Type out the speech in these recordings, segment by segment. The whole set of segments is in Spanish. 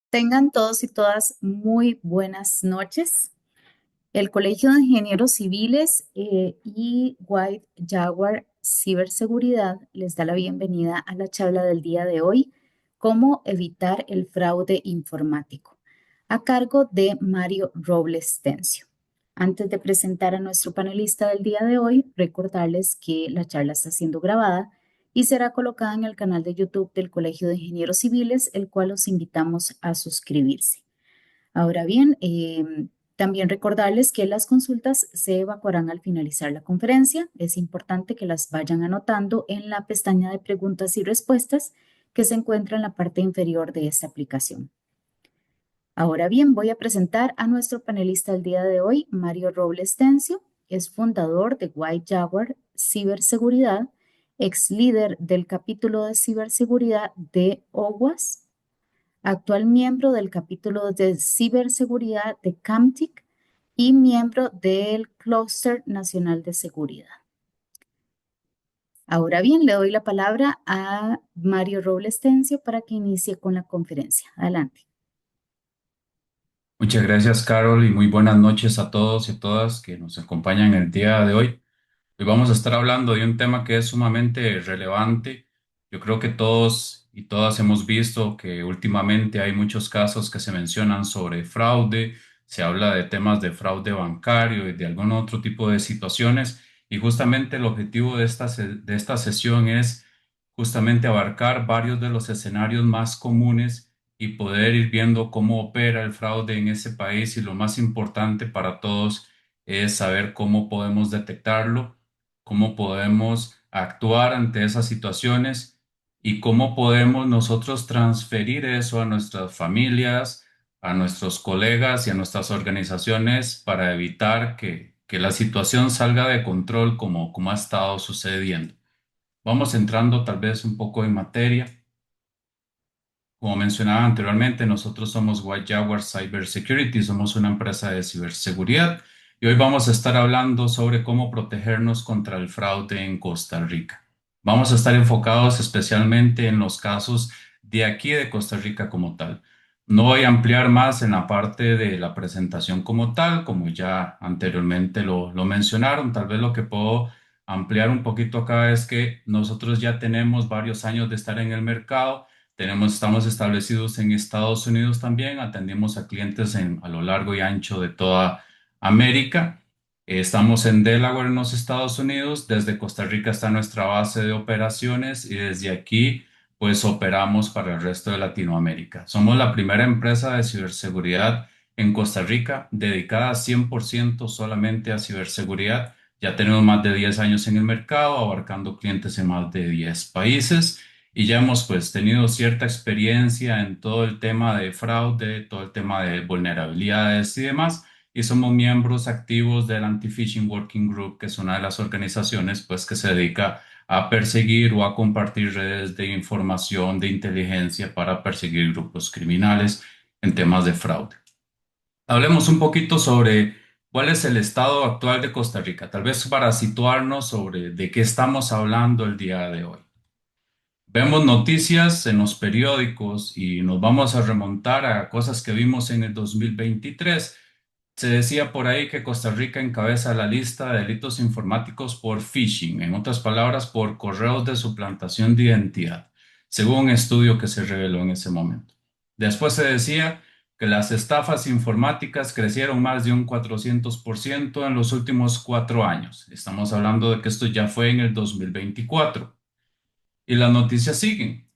Tengan todos y todas muy buenas noches. El Colegio de Ingenieros Civiles y White Jaguar Ciberseguridad les da la bienvenida a la charla del día de hoy, cómo evitar el fraude informático, a cargo de Mario Robles Tencio. Antes de presentar a nuestro panelista del día de hoy, recordarles que la charla está siendo grabada y será colocada en el canal de YouTube del Colegio de Ingenieros Civiles, el cual los invitamos a suscribirse. Ahora bien, también recordarles que las consultas se evacuarán al finalizar la conferencia. Es importante que las vayan anotando en la pestaña de preguntas y respuestas que se encuentra en la parte inferior de esta aplicación. Ahora bien, voy a presentar a nuestro panelista del día de hoy, Mario Robles Tencio. Es fundador de White Jaguar Ciberseguridad, ex líder del capítulo de ciberseguridad de OWASP, actual miembro del capítulo de ciberseguridad de CAMTIC y miembro del Clúster Nacional de Seguridad. Ahora bien, le doy la palabra a Mario Robles Tencio para que inicie con la conferencia. Adelante. Muchas gracias, Carol, y muy buenas noches a todos y a todas que nos acompañan el día de hoy. Hoy vamos a estar hablando de un tema que es sumamente relevante. Yo creo que todos y todas hemos visto que últimamente hay muchos casos que se mencionan sobre fraude, se habla de temas de fraude bancario y de algún otro tipo de situaciones, y justamente el objetivo de de esta sesión es justamente abarcar varios de los escenarios más comunes y poder ir viendo cómo opera el fraude en ese país, y lo más importante para todos es saber cómo podemos detectarlo, cómo podemos actuar ante esas situaciones y cómo podemos nosotros transferir eso a nuestras familias, a nuestros colegas y a nuestras organizaciones para evitar que la situación salga de control como ha estado sucediendo. Vamos entrando tal vez un poco en materia. Como mencionaba anteriormente, nosotros somos White Jaguar Cybersecurity, somos una empresa de ciberseguridad, y hoy vamos a estar hablando sobre cómo protegernos contra el fraude en Costa Rica. Vamos a estar enfocados especialmente en los casos de aquí de Costa Rica como tal. No voy a ampliar más en la parte de la presentación como tal, como ya anteriormente lo mencionaron. Tal vez lo que puedo ampliar un poquito acá es que nosotros ya tenemos varios años de estar en el mercado. Estamos establecidos en Estados Unidos también, atendemos a clientes a lo largo y ancho de toda América. Estamos en Delaware, en los Estados Unidos. Desde Costa Rica está nuestra base de operaciones, y desde aquí pues operamos para el resto de Latinoamérica. Somos la primera empresa de ciberseguridad en Costa Rica dedicada 100% solamente a ciberseguridad. Ya tenemos más de 10 años en el mercado, abarcando clientes en más de 10 países, y ya hemos pues tenido cierta experiencia en todo el tema de fraude, todo el tema de vulnerabilidades y demás, y somos miembros activos del Anti-Phishing Working Group, que es una de las organizaciones pues que se dedica a perseguir o a compartir redes de información de inteligencia para perseguir grupos criminales en temas de fraude. Hablemos un poquito sobre cuál es el estado actual de Costa Rica, tal vez para situarnos sobre de qué estamos hablando el día de hoy. Vemos noticias en los periódicos y nos vamos a remontar a cosas que vimos en el 2023. Se decía por ahí que Costa Rica encabeza la lista de delitos informáticos por phishing, en otras palabras, por correos de suplantación de identidad, según un estudio que se reveló en ese momento. Después se decía que las estafas informáticas crecieron más de un 400% en los últimos 4 años. Estamos hablando de que esto ya fue en el 2024. Y las noticias siguen.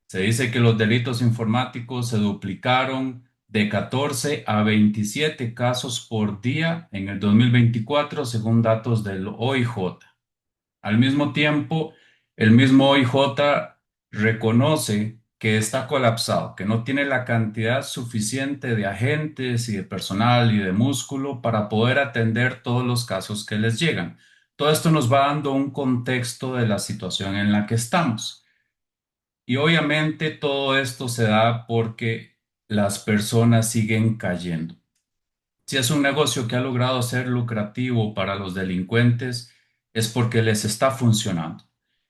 Se dice que los delitos informáticos se duplicaron de 14 a 27 casos por día en el 2024, según datos del OIJ. Al mismo tiempo, el mismo OIJ reconoce que está colapsado, que no tiene la cantidad suficiente de agentes y de personal y de músculo para poder atender todos los casos que les llegan. Todo esto nos va dando un contexto de la situación en la que estamos. Y obviamente todo esto se da porque las personas siguen cayendo. Si es un negocio que ha logrado ser lucrativo para los delincuentes, es porque les está funcionando,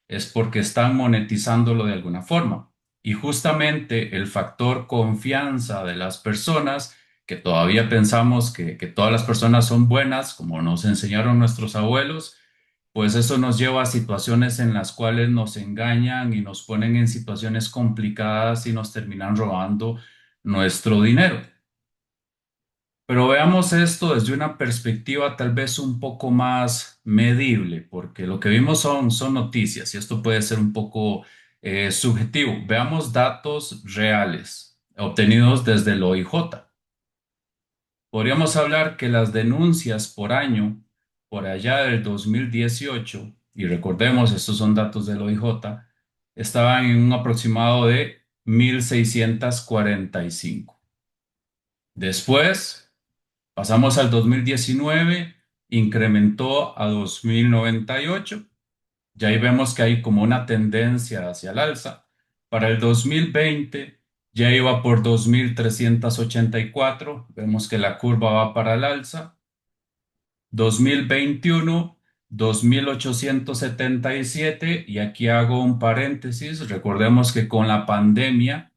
es porque están monetizándolo de alguna forma. Y justamente el factor confianza de las personas, que todavía pensamos que todas las personas son buenas, como nos enseñaron nuestros abuelos, pues eso nos lleva a situaciones en las cuales nos engañan y nos ponen en situaciones complicadas y nos terminan robando nuestro dinero. Pero veamos esto desde una perspectiva tal vez un poco más medible, porque lo que vimos son noticias y esto puede ser un poco subjetivo. Veamos datos reales obtenidos desde el OIJ. Podríamos hablar que las denuncias por año, por allá del 2018, y recordemos, estos son datos del OIJ, estaban en un aproximado de 1.645. Después, pasamos al 2019, incrementó a 2.098. Ya ahí vemos que hay como una tendencia hacia el alza. Para el 2020 ya iba por 2.384. Vemos que la curva va para el alza. 2021, 2.877. Y aquí hago un paréntesis. Recordemos que con la pandemia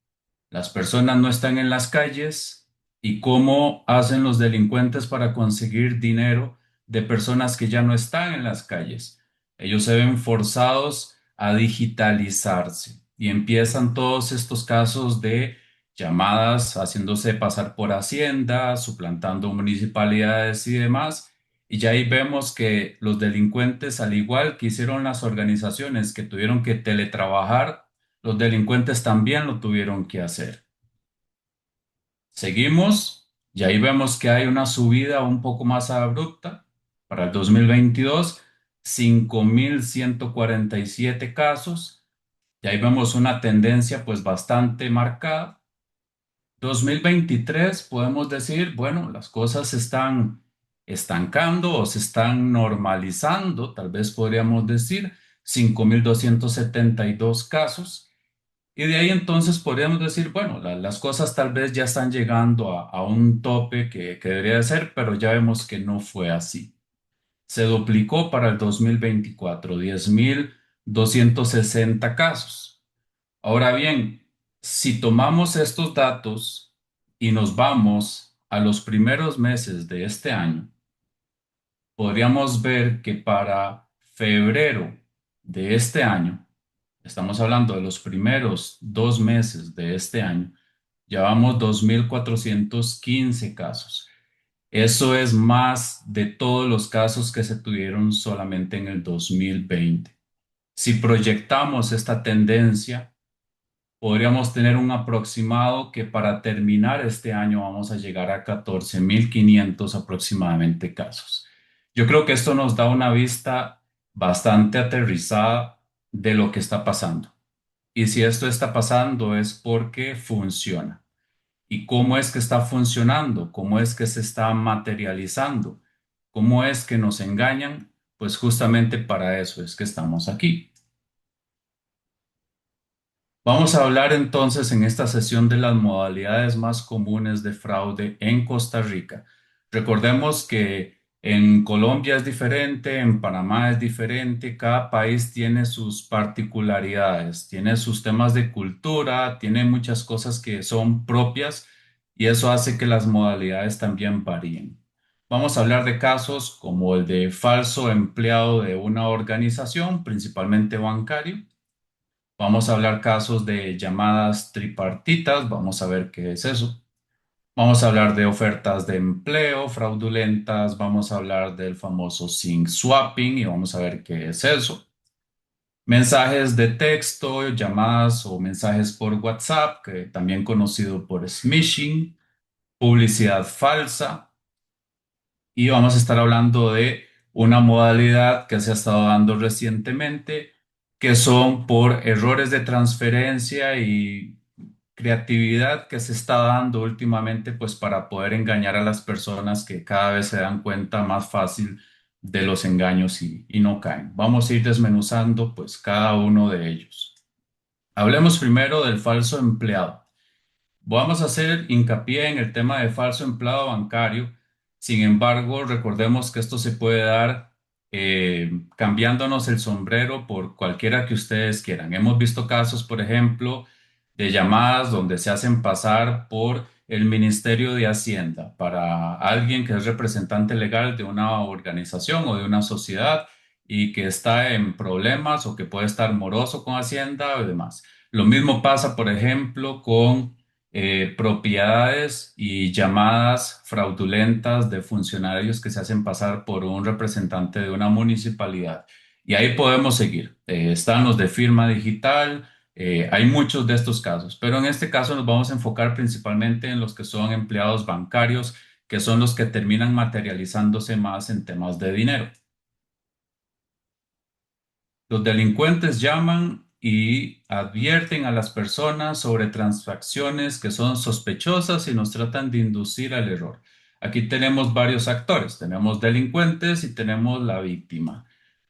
las personas no están en las calles y cómo hacen los delincuentes para conseguir dinero de personas que ya no están en las calles. Ellos se ven forzados a digitalizarse y empiezan todos estos casos de llamadas haciéndose pasar por Hacienda, suplantando municipalidades y demás. Y ya ahí vemos que los delincuentes, al igual que hicieron las organizaciones que tuvieron que teletrabajar, los delincuentes también lo tuvieron que hacer. Seguimos y ahí vemos que hay una subida un poco más abrupta. Para el 2022, 5.147 casos. Y ahí vemos una tendencia pues bastante marcada. 2023 podemos decir, bueno, las cosas se están estancando o se están normalizando, tal vez podríamos decir, 5.272 casos. Y de ahí entonces podríamos decir, bueno, las cosas tal vez ya están llegando a un tope que debería de ser, pero ya vemos que no fue así. Se duplicó para el 2024, 10.260 casos. Ahora bien, si tomamos estos datos y nos vamos a los primeros meses de este año, podríamos ver que para febrero de este año, estamos hablando de los primeros 2 meses de este año, llevamos 2.415 casos. Eso es más de todos los casos que se tuvieron solamente en el 2020. Si proyectamos esta tendencia, podríamos tener un aproximado que para terminar este año vamos a llegar a 14.500 aproximadamente casos. Yo creo que esto nos da una vista bastante aterrizada de lo que está pasando. Y si esto está pasando es porque funciona. ¿Y cómo es que está funcionando? ¿Cómo es que se está materializando? ¿Cómo es que nos engañan? Pues justamente para eso es que estamos aquí. Vamos a hablar entonces en esta sesión de las modalidades más comunes de fraude en Costa Rica. Recordemos que en Colombia es diferente, en Panamá es diferente, cada país tiene sus particularidades, tiene sus temas de cultura, tiene muchas cosas que son propias y eso hace que las modalidades también varíen. Vamos a hablar de casos como el de falso empleado de una organización, principalmente bancario. Vamos a hablar casos de llamadas tripartitas, vamos a ver qué es eso. Vamos a hablar de ofertas de empleo fraudulentas, vamos a hablar del famoso SIM swapping y vamos a ver qué es eso. Mensajes de texto, llamadas o mensajes por WhatsApp, que también conocido por smishing, publicidad falsa, y vamos a estar hablando de una modalidad que se ha estado dando recientemente, que son por errores de transferencia y creatividad que se está dando últimamente, pues para poder engañar a las personas que cada vez se dan cuenta más fácil de los engaños y no caen. Vamos a ir desmenuzando pues cada uno de ellos. Hablemos primero del falso empleado. Vamos a hacer hincapié en el tema de falso empleado bancario. Sin embargo, recordemos que esto se puede dar cambiándonos el sombrero por cualquiera que ustedes quieran. Hemos visto casos, por ejemplo, de llamadas donde se hacen pasar por el Ministerio de Hacienda para alguien que es representante legal de una organización o de una sociedad y que está en problemas o que puede estar moroso con Hacienda y demás. Lo mismo pasa, por ejemplo, con propiedades y llamadas fraudulentas de funcionarios que se hacen pasar por un representante de una municipalidad. Y ahí podemos seguir. Están los de firma digital, hay muchos de estos casos, pero en este caso nos vamos a enfocar principalmente en los que son empleados bancarios, que son los que terminan materializándose más en temas de dinero. Los delincuentes llaman y advierten a las personas sobre transacciones que son sospechosas y nos tratan de inducir al error. Aquí tenemos varios actores, tenemos delincuentes y tenemos la víctima,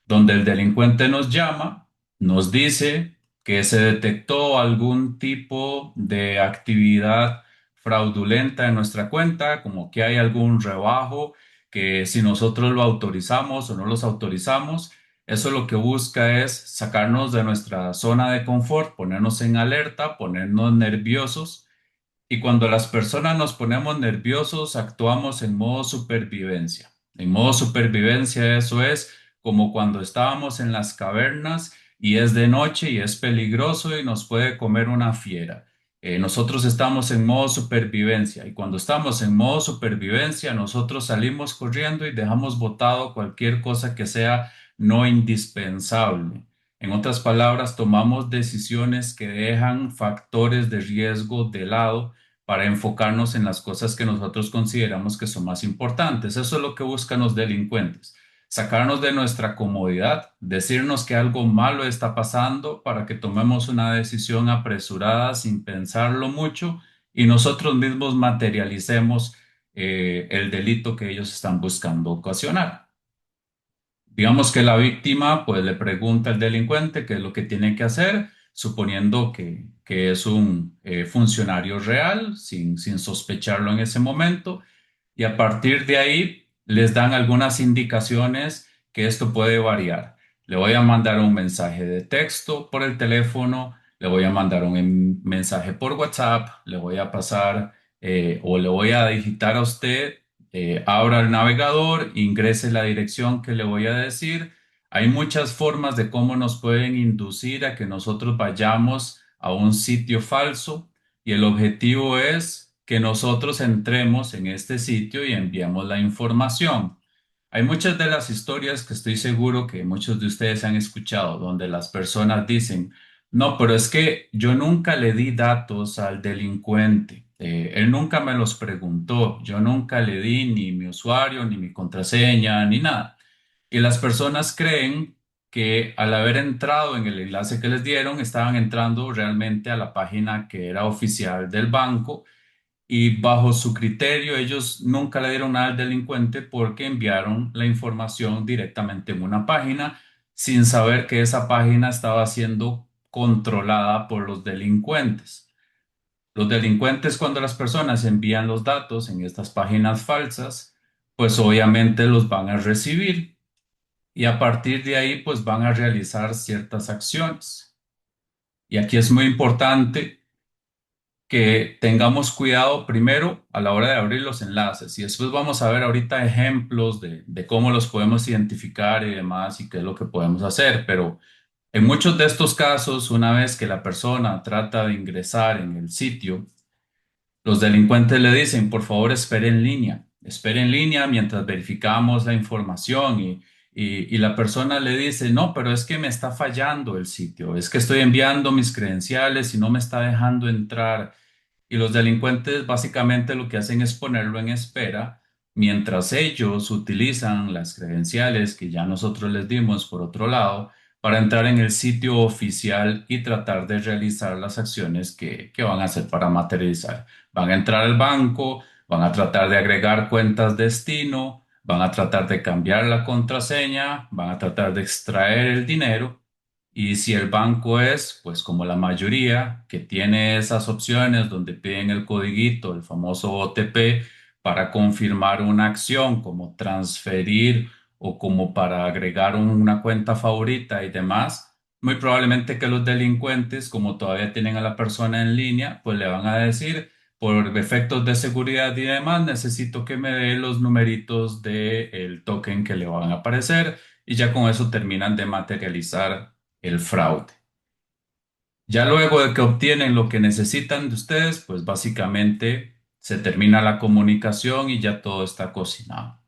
donde el delincuente nos llama, nos dice que se detectó algún tipo de actividad fraudulenta en nuestra cuenta, como que hay algún rebajo, que si nosotros lo autorizamos o no los autorizamos. Eso lo que busca es sacarnos de nuestra zona de confort, ponernos en alerta, ponernos nerviosos. Y cuando las personas nos ponemos nerviosos, actuamos en modo supervivencia. En modo supervivencia, eso es como cuando estábamos en las cavernas y es de noche y es peligroso y nos puede comer una fiera. Nosotros estamos en modo supervivencia y cuando estamos en modo supervivencia, nosotros salimos corriendo y dejamos botado cualquier cosa que sea no indispensable. En otras palabras, tomamos decisiones que dejan factores de riesgo de lado para enfocarnos en las cosas que nosotros consideramos que son más importantes. Eso es lo que buscan los delincuentes, sacarnos de nuestra comodidad, decirnos que algo malo está pasando para que tomemos una decisión apresurada sin pensarlo mucho y nosotros mismos materialicemos el delito que ellos están buscando ocasionar. Digamos que la víctima pues le pregunta al delincuente qué es lo que tiene que hacer, suponiendo que es un funcionario real, sin sospecharlo en ese momento, y a partir de ahí les dan algunas indicaciones que esto puede variar. Le voy a mandar un mensaje de texto por el teléfono, le voy a mandar un mensaje por WhatsApp, le voy a pasar o le voy a digitar a usted, abra el navegador, ingrese la dirección que le voy a decir. Hay muchas formas de cómo nos pueden inducir a que nosotros vayamos a un sitio falso y el objetivo es que nosotros entremos en este sitio y enviemos la información. Hay muchas de las historias que estoy seguro que muchos de ustedes han escuchado, donde las personas dicen, no, pero es que yo nunca le di datos al delincuente. Él nunca me los preguntó, yo nunca le di ni mi usuario, ni mi contraseña, ni nada. Y las personas creen que al haber entrado en el enlace que les dieron, estaban entrando realmente a la página que era oficial del banco y bajo su criterio ellos nunca le dieron nada al delincuente porque enviaron la información directamente en una página sin saber que esa página estaba siendo controlada por los delincuentes. Los delincuentes, cuando las personas envían los datos en estas páginas falsas, pues obviamente los van a recibir y a partir de ahí pues van a realizar ciertas acciones. Y aquí es muy importante que tengamos cuidado primero a la hora de abrir los enlaces y después vamos a ver ahorita ejemplos de cómo los podemos identificar y demás y qué es lo que podemos hacer. Pero en muchos de estos casos, una vez que la persona trata de ingresar en el sitio, los delincuentes le dicen, por favor, espere en línea mientras verificamos la información y la persona le dice, no, pero es que me está fallando el sitio, es que estoy enviando mis credenciales y no me está dejando entrar. Y los delincuentes básicamente lo que hacen es ponerlo en espera mientras ellos utilizan las credenciales que ya nosotros les dimos por otro lado para entrar en el sitio oficial y tratar de realizar las acciones que van a hacer para materializar. Van a entrar al banco, van a tratar de agregar cuentas destino, van a tratar de cambiar la contraseña, van a tratar de extraer el dinero. Y si el banco es, pues como la mayoría, que tiene esas opciones donde piden el codiguito, el famoso OTP, para confirmar una acción, como transferir o como para agregar una cuenta favorita y demás, Muy probablemente que los delincuentes, como todavía tienen a la persona en línea, pues le van a decir, por efectos de seguridad y demás, necesito que me dé los numeritos del token que le van a aparecer y ya con eso terminan de materializar el fraude. Ya luego de que obtienen lo que necesitan de ustedes, pues básicamente se termina la comunicación y ya todo está cocinado.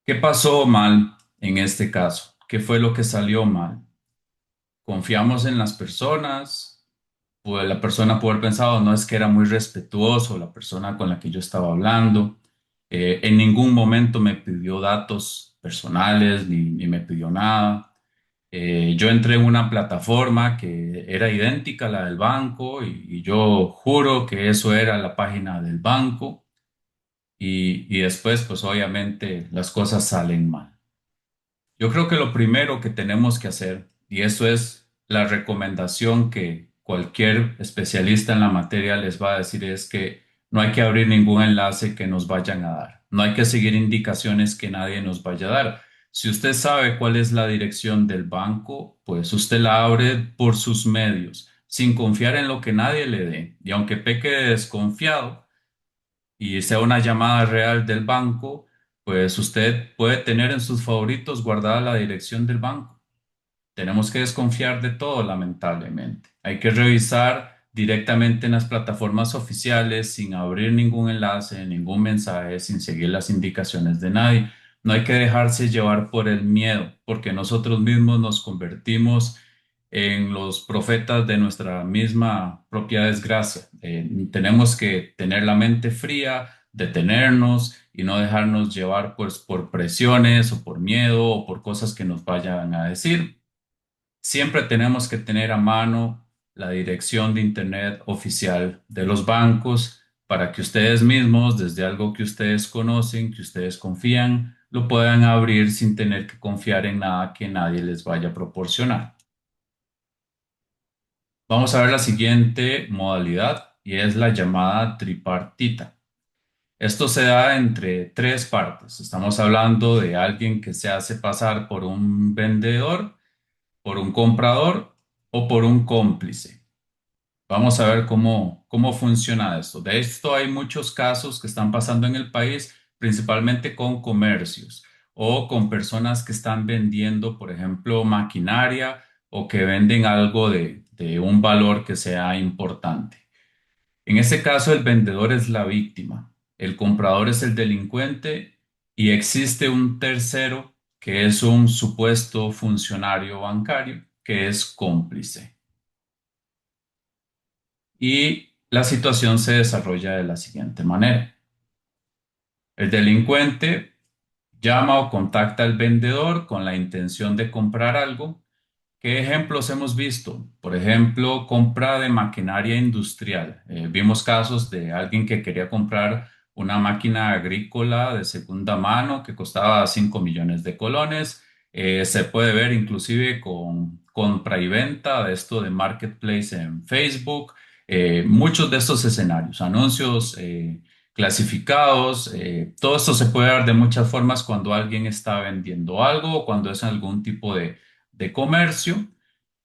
¿Qué pasó mal en este caso? ¿Qué fue lo que salió mal? Confiamos en las personas, pues la persona pudo haber pensado, no es que era muy respetuoso la persona con la que yo estaba hablando, en ningún momento me pidió datos personales ni me pidió nada. Yo entré en una plataforma que era idéntica a la del banco y yo juro que eso era la página del banco y después pues obviamente las cosas salen mal. Yo creo que lo primero que tenemos que hacer, y eso es la recomendación que cualquier especialista en la materia les va a decir, es que no hay que abrir ningún enlace que nos vayan a dar. No hay que seguir indicaciones que nadie nos vaya a dar. Si usted sabe cuál es la dirección del banco, pues usted la abre por sus medios, sin confiar en lo que nadie le dé. Y aunque peque de desconfiado, y sea una llamada real del banco, pues usted puede tener en sus favoritos guardada la dirección del banco. Tenemos que desconfiar de todo, lamentablemente. Hay que revisar directamente en las plataformas oficiales sin abrir ningún enlace, ningún mensaje, sin seguir las indicaciones de nadie. No hay que dejarse llevar por el miedo, porque nosotros mismos nos convertimos en los profetas de nuestra misma propia desgracia. Tenemos que tener la mente fría, detenernos y no dejarnos llevar pues, por presiones o por miedo o por cosas que nos vayan a decir. Siempre tenemos que tener a mano la dirección de Internet oficial de los bancos para que ustedes mismos, desde algo que ustedes conocen, que ustedes confían, lo puedan abrir sin tener que confiar en nada que nadie les vaya a proporcionar. Vamos a ver la siguiente modalidad y es la llamada tripartita. Esto se da entre tres partes. Estamos hablando de alguien que se hace pasar por un vendedor, por un comprador o por un cómplice. Vamos a ver cómo funciona esto. De esto hay muchos casos que están pasando en el país, principalmente con comercios o con personas que están vendiendo, por ejemplo, maquinaria o que venden algo de un valor que sea importante. En este caso, el vendedor es la víctima, el comprador es el delincuente y existe un tercero que es un supuesto funcionario bancario que es cómplice. Y la situación se desarrolla de la siguiente manera. El delincuente llama o contacta al vendedor con la intención de comprar algo. ¿Qué ejemplos hemos visto? Por ejemplo, compra de maquinaria industrial. Vimos casos de alguien que quería comprar una máquina agrícola de segunda mano que costaba 5 millones de colones. Se puede ver inclusive con compra y venta de esto de marketplace en Facebook. Muchos de estos escenarios, anuncios clasificados, todo esto se puede dar de muchas formas cuando alguien está vendiendo algo o cuando es algún tipo de comercio.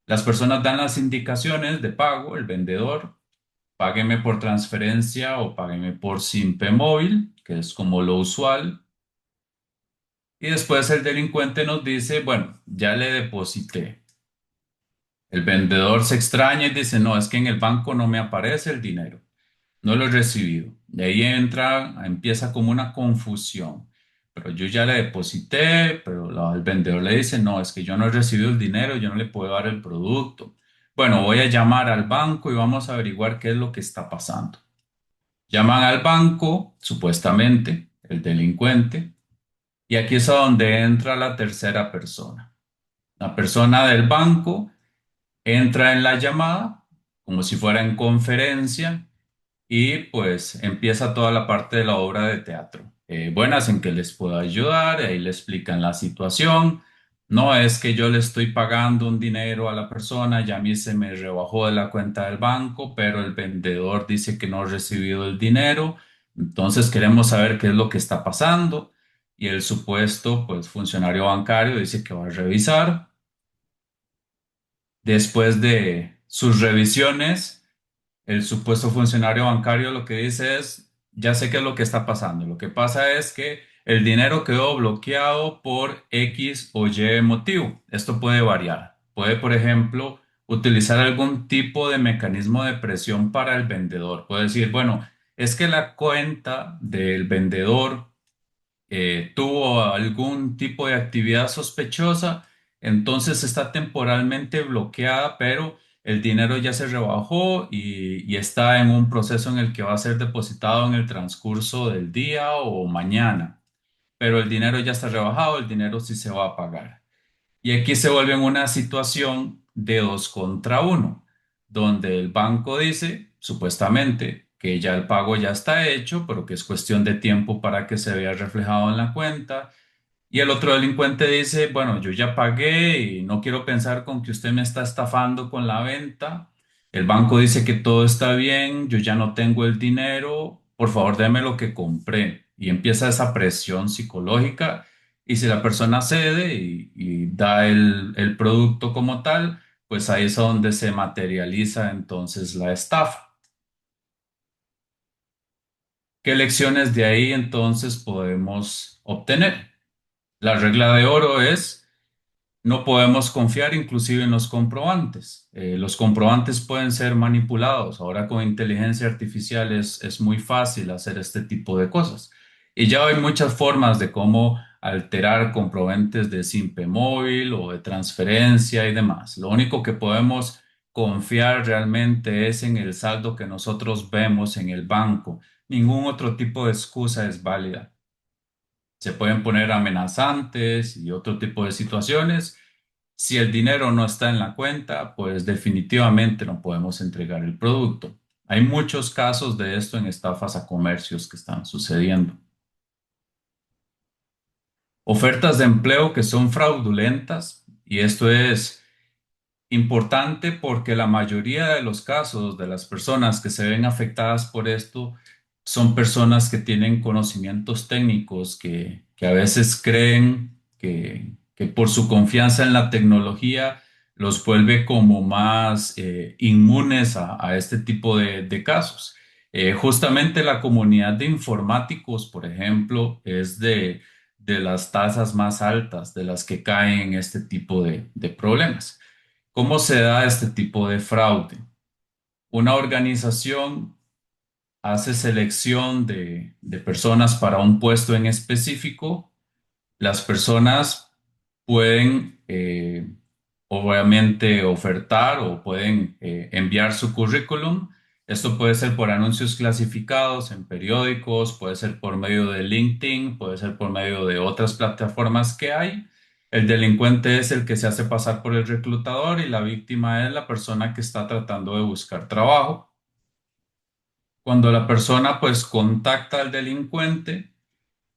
Las personas dan las indicaciones de pago, el vendedor, págueme por transferencia o págueme por Simpe Móvil, que es como lo usual. Y después el delincuente nos dice, bueno, ya le deposité. El vendedor se extraña y dice, no, es que en el banco no me aparece el dinero. No lo he recibido. De ahí empieza como una confusión. Pero yo ya le deposité, pero el vendedor le dice, no, es que yo no he recibido el dinero, yo no le puedo dar el producto. Bueno, voy a llamar al banco y vamos a averiguar qué es lo que está pasando. Llaman al banco, supuestamente, el delincuente, y aquí es a donde entra la tercera persona. La persona del banco entra en la llamada como si fuera en conferencia y pues empieza toda la parte de la obra de teatro. Buenas, en que les puedo ayudar, ahí le explican la situación. No es que yo le estoy pagando un dinero a la persona, ya a mí se me rebajó de la cuenta del banco, pero el vendedor dice que no ha recibido el dinero. Entonces queremos saber qué es lo que está pasando. y el supuesto pues funcionario bancario dice que va a revisar. Después de sus revisiones, el supuesto funcionario bancario lo que dice es, ya sé qué es lo que está pasando. Lo que pasa es que el dinero quedó bloqueado por X o Y motivo. Esto puede variar. Puede, por ejemplo, utilizar algún tipo de mecanismo de presión para el vendedor. Puede decir, bueno, es que la cuenta del vendedor tuvo algún tipo de actividad sospechosa, entonces está temporalmente bloqueada, pero el dinero ya se rebajó y está en un proceso en el que va a ser depositado en el transcurso del día o mañana. Pero el dinero ya está rebajado, el dinero sí se va a pagar. Y aquí se vuelve en una situación de dos contra uno, donde el banco dice, supuestamente, que ya el pago ya está hecho, pero que es cuestión de tiempo para que se vea reflejado en la cuenta. Y el otro delincuente dice, bueno, yo ya pagué y no quiero pensar con que usted me está estafando con la venta. El banco dice que todo está bien, yo ya no tengo el dinero, por favor déme lo que compré. Y empieza esa presión psicológica y si la persona cede y da el producto como tal, pues ahí es donde se materializa entonces la estafa. ¿Qué lecciones de ahí entonces podemos obtener? La regla de oro es: no podemos confiar inclusive en los comprobantes. Los comprobantes pueden ser manipulados. Ahora con inteligencia artificial es muy fácil hacer este tipo de cosas. Y ya hay muchas formas de cómo alterar comprobantes de simpe móvil o de transferencia y demás. Lo único que podemos confiar realmente es en el saldo que nosotros vemos en el banco. Ningún otro tipo de excusa es válida. Se pueden poner amenazantes y otro tipo de situaciones. Si el dinero no está en la cuenta, pues definitivamente no podemos entregar el producto. Hay muchos casos de esto en estafas a comercios que están sucediendo. Ofertas de empleo que son fraudulentas, y esto es importante porque la mayoría de los casos de las personas que se ven afectadas por esto son personas que tienen conocimientos técnicos que a veces creen que por su confianza en la tecnología los vuelve como más inmunes a este tipo de casos. Justamente la comunidad de informáticos, por ejemplo, es de las tasas más altas de las que caen en este tipo de problemas. ¿Cómo se da este tipo de fraude? Una organización hace selección de personas para un puesto en específico. Las personas pueden, obviamente, ofertar o pueden enviar su currículum. Esto puede ser por anuncios clasificados en periódicos, puede ser por medio de LinkedIn, puede ser por medio de otras plataformas que hay. El delincuente es el que se hace pasar por el reclutador y la víctima es la persona que está tratando de buscar trabajo. Cuando la persona pues contacta al delincuente,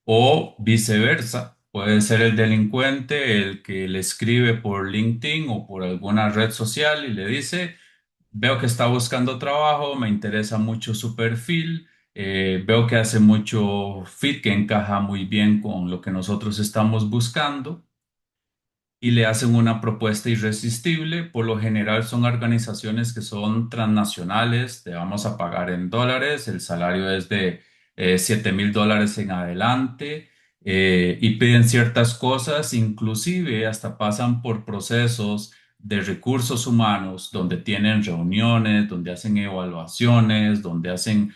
o viceversa, puede ser el delincuente el que le escribe por LinkedIn o por alguna red social y le dice, veo que está buscando trabajo, me interesa mucho su perfil, veo que hace mucho fit, que encaja muy bien con lo que nosotros estamos buscando y le hacen una propuesta irresistible. Por lo general son organizaciones que son transnacionales, te vamos a pagar en dólares, el salario es de $7,000 en adelante, y piden ciertas cosas, inclusive hasta pasan por procesos de recursos humanos donde tienen reuniones, donde hacen evaluaciones, donde hacen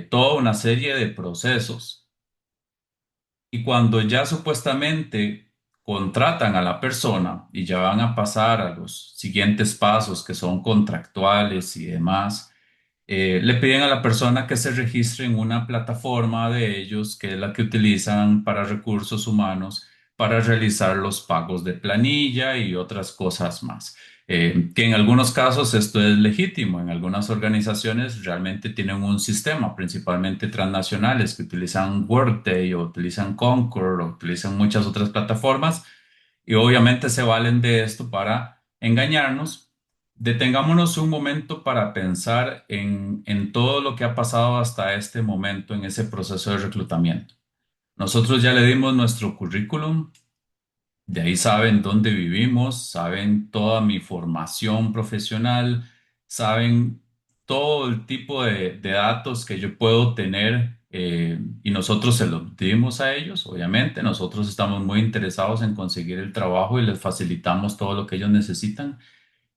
toda una serie de procesos. Y cuando ya supuestamente contratan a la persona y ya van a pasar a los siguientes pasos que son contractuales y demás, le piden a la persona que se registre en una plataforma de ellos, que es la que utilizan para recursos humanos, para realizar los pagos de planilla y otras cosas más. Que en algunos casos esto es legítimo, en algunas organizaciones realmente tienen un sistema, principalmente transnacionales, que utilizan Workday o utilizan Concur o utilizan muchas otras plataformas y obviamente se valen de esto para engañarnos. Detengámonos un momento para pensar en todo lo que ha pasado hasta este momento en ese proceso de reclutamiento. Nosotros ya le dimos nuestro currículum, de ahí saben dónde vivimos, saben toda mi formación profesional, saben todo el tipo de datos que yo puedo tener y nosotros se los dimos a ellos, obviamente. Nosotros estamos muy interesados en conseguir el trabajo y les facilitamos todo lo que ellos necesitan.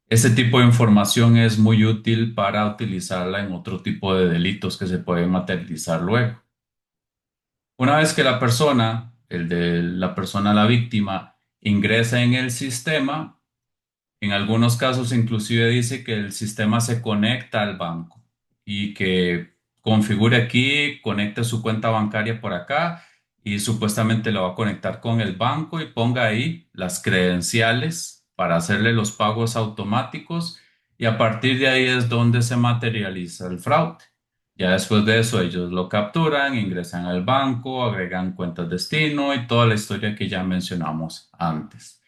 Ese tipo de información es muy útil para utilizarla en otro tipo de delitos que se pueden materializar luego. Una vez que la persona, el de la persona, la víctima, ingresa en el sistema, en algunos casos inclusive dice que el sistema se conecta al banco y que configure aquí, conecte su cuenta bancaria por acá y supuestamente lo va a conectar con el banco y ponga ahí las credenciales para hacerle los pagos automáticos y a partir de ahí es donde se materializa el fraude. Ya después de eso ellos lo capturan, ingresan al banco, agregan cuentas destino y toda la historia que ya mencionamos antes.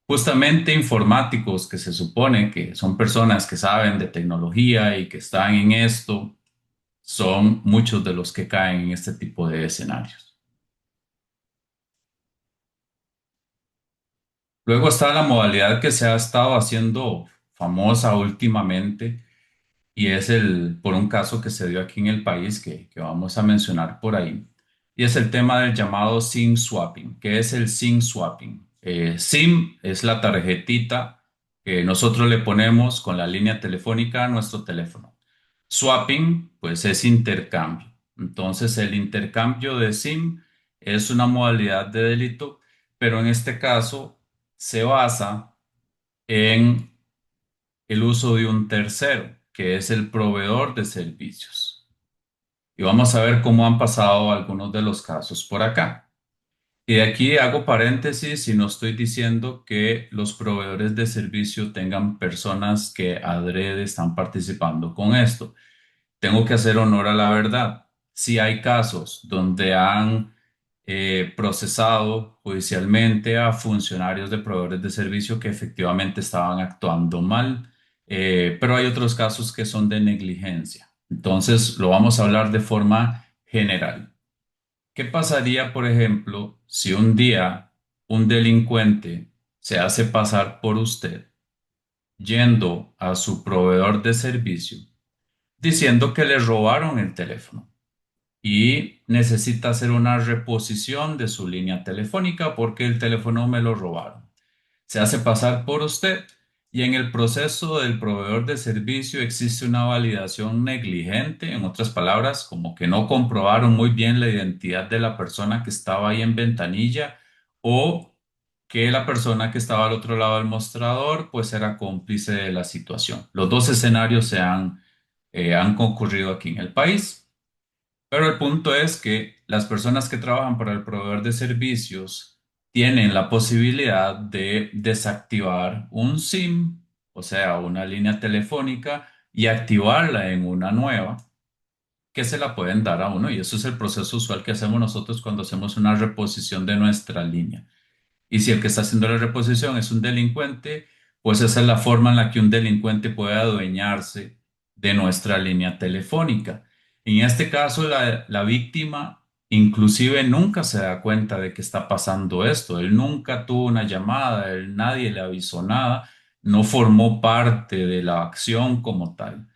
Justamente informáticos que se supone que son personas que saben de tecnología y que están en esto, son muchos de los que caen en este tipo de escenarios. Luego está la modalidad que se ha estado haciendo famosa últimamente y es por un caso que se dio aquí en el país que vamos a mencionar por ahí. Y es el tema del llamado SIM swapping. ¿Qué es el SIM swapping? SIM es la tarjetita que nosotros le ponemos con la línea telefónica a nuestro teléfono. Swapping, pues es intercambio. Entonces, el intercambio de SIM es una modalidad de delito, pero en este caso se basa en el uso de un tercero, que es el proveedor de servicios. Y vamos a ver cómo han pasado algunos de los casos por acá. Y de aquí hago paréntesis y no estoy diciendo que los proveedores de servicio tengan personas que adrede están participando con esto. Tengo que hacer honor a la verdad. Si hay casos donde han procesado judicialmente a funcionarios de proveedores de servicio que efectivamente estaban actuando mal, pero hay otros casos que son de negligencia. Entonces, lo vamos a hablar de forma general. ¿Qué pasaría, por ejemplo, si un día un delincuente se hace pasar por usted yendo a su proveedor de servicio diciendo que le robaron el teléfono y necesita hacer una reposición de su línea telefónica porque el teléfono me lo robaron? Se hace pasar por usted y en el proceso del proveedor de servicio existe una validación negligente, en otras palabras, como que no comprobaron muy bien la identidad de la persona que estaba ahí en ventanilla o que la persona que estaba al otro lado del mostrador pues era cómplice de la situación. Los dos escenarios han concurrido aquí en el país. Pero el punto es que las personas que trabajan para el proveedor de servicios tienen la posibilidad de desactivar un SIM, o sea, una línea telefónica, y activarla en una nueva que se la pueden dar a uno. Y eso es el proceso usual que hacemos nosotros cuando hacemos una reposición de nuestra línea. Y si el que está haciendo la reposición es un delincuente, pues esa es la forma en la que un delincuente puede adueñarse de nuestra línea telefónica. En este caso, la víctima inclusive nunca se da cuenta de que está pasando esto. Él nunca tuvo una llamada, él nadie le avisó nada, no formó parte de la acción como tal.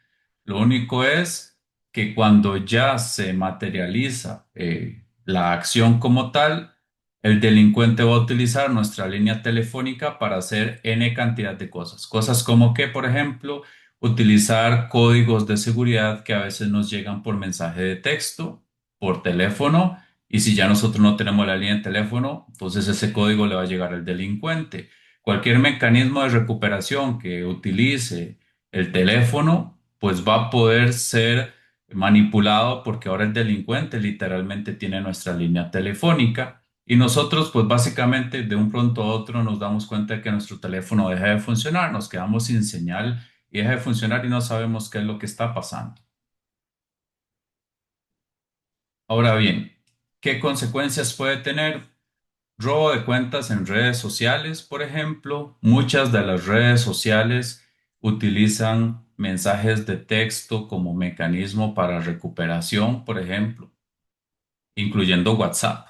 Lo único es que cuando ya se materializa la acción como tal, el delincuente va a utilizar nuestra línea telefónica para hacer N cantidad de cosas. Cosas como que, por ejemplo, utilizar códigos de seguridad que a veces nos llegan por mensaje de texto, por teléfono, y si ya nosotros no tenemos la línea de teléfono, entonces ese código le va a llegar al delincuente. Cualquier mecanismo de recuperación que utilice el teléfono, pues va a poder ser manipulado porque ahora el delincuente literalmente tiene nuestra línea telefónica. Y nosotros, pues básicamente de un pronto a otro nos damos cuenta de que nuestro teléfono deja de funcionar, nos quedamos sin señal y deja de funcionar y no sabemos qué es lo que está pasando. Ahora bien, ¿qué consecuencias puede tener? Robo de cuentas en redes sociales, por ejemplo. Muchas de las redes sociales utilizan mensajes de texto como mecanismo para recuperación, por ejemplo. incluyendo WhatsApp.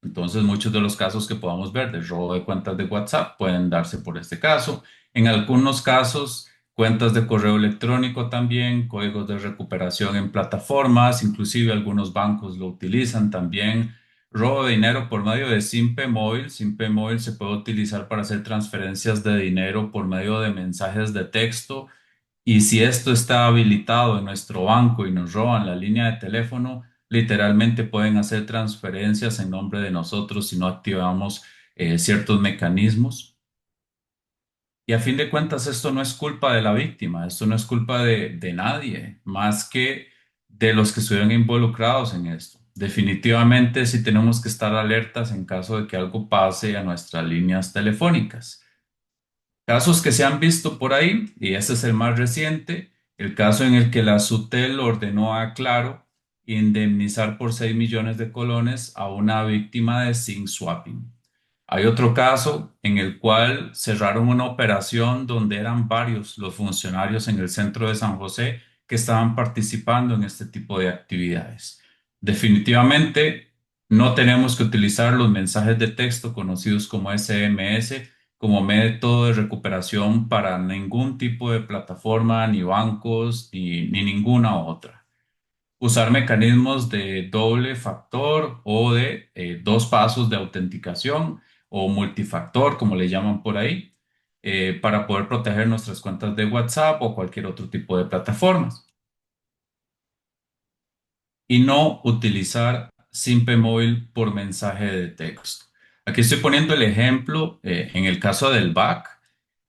Entonces, muchos de los casos que podamos ver de robo de cuentas de WhatsApp pueden darse por este caso. En algunos casos, cuentas de correo electrónico también, códigos de recuperación en plataformas, inclusive algunos bancos lo utilizan también. Robo de dinero por medio de Simpe Móvil. Simpe Móvil se puede utilizar para hacer transferencias de dinero por medio de mensajes de texto y si esto está habilitado en nuestro banco y nos roban la línea de teléfono, literalmente pueden hacer transferencias en nombre de nosotros si no activamos ciertos mecanismos. Y a fin de cuentas, esto no es culpa de la víctima, esto no es culpa de nadie, más que de los que estuvieron involucrados en esto. Definitivamente sí tenemos que estar alertas en caso de que algo pase a nuestras líneas telefónicas. Casos que se han visto por ahí, y este es el más reciente, el caso en el que la SUTEL ordenó a Claro indemnizar por 6 millones de colones a una víctima de SIM swapping. Hay otro caso en el cual cerraron una operación donde eran varios los funcionarios en el centro de San José que estaban participando en este tipo de actividades. Definitivamente no tenemos que utilizar los mensajes de texto conocidos como SMS como método de recuperación para ningún tipo de plataforma, ni bancos, ni ninguna otra. Usar mecanismos de doble factor o de dos pasos de autenticación o multifactor, como le llaman por ahí, para poder proteger nuestras cuentas de WhatsApp o cualquier otro tipo de plataformas. Y no utilizar Simpe Móvil por mensaje de texto. Aquí estoy poniendo el ejemplo en el caso del BAC,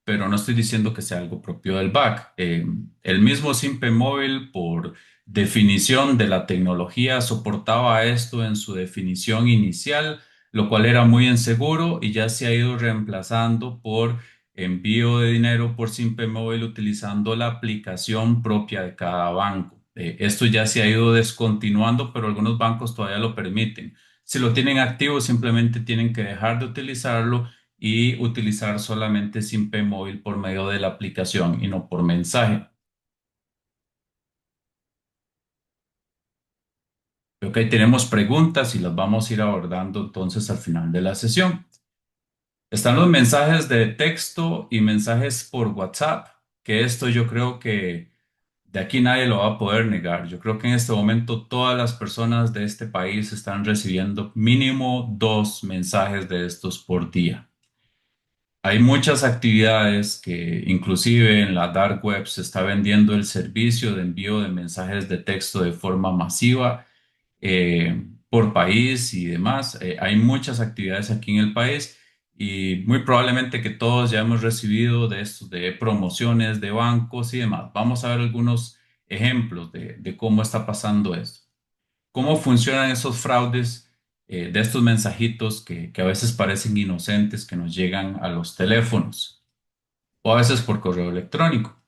pero no estoy diciendo que sea algo propio del BAC. El mismo Simpe Móvil, por definición de la tecnología, soportaba esto en su definición inicial, lo cual era muy inseguro y ya se ha ido reemplazando por envío de dinero por Simpe Móvil utilizando la aplicación propia de cada banco. Esto ya se ha ido descontinuando, pero algunos bancos todavía lo permiten. Si lo tienen activo, simplemente tienen que dejar de utilizarlo y utilizar solamente Simpe Móvil por medio de la aplicación y no por mensaje. Ok, tenemos preguntas y las vamos a ir abordando entonces al final de la sesión. Están los mensajes de texto y mensajes por WhatsApp, que esto yo creo que de aquí nadie lo va a poder negar. Yo creo que en este momento todas las personas de este país están recibiendo mínimo 2 mensajes de estos por día. Hay muchas actividades que inclusive en la dark web se está vendiendo el servicio de envío de mensajes de texto de forma masiva por país y demás. Hay muchas actividades aquí en el país y muy probablemente que todos ya hemos recibido de estos, de promociones de bancos y demás. Vamos a ver algunos ejemplos de cómo está pasando esto. ¿Cómo funcionan esos fraudes de estos mensajitos que a veces parecen inocentes que nos llegan a los teléfonos o a veces por correo electrónico?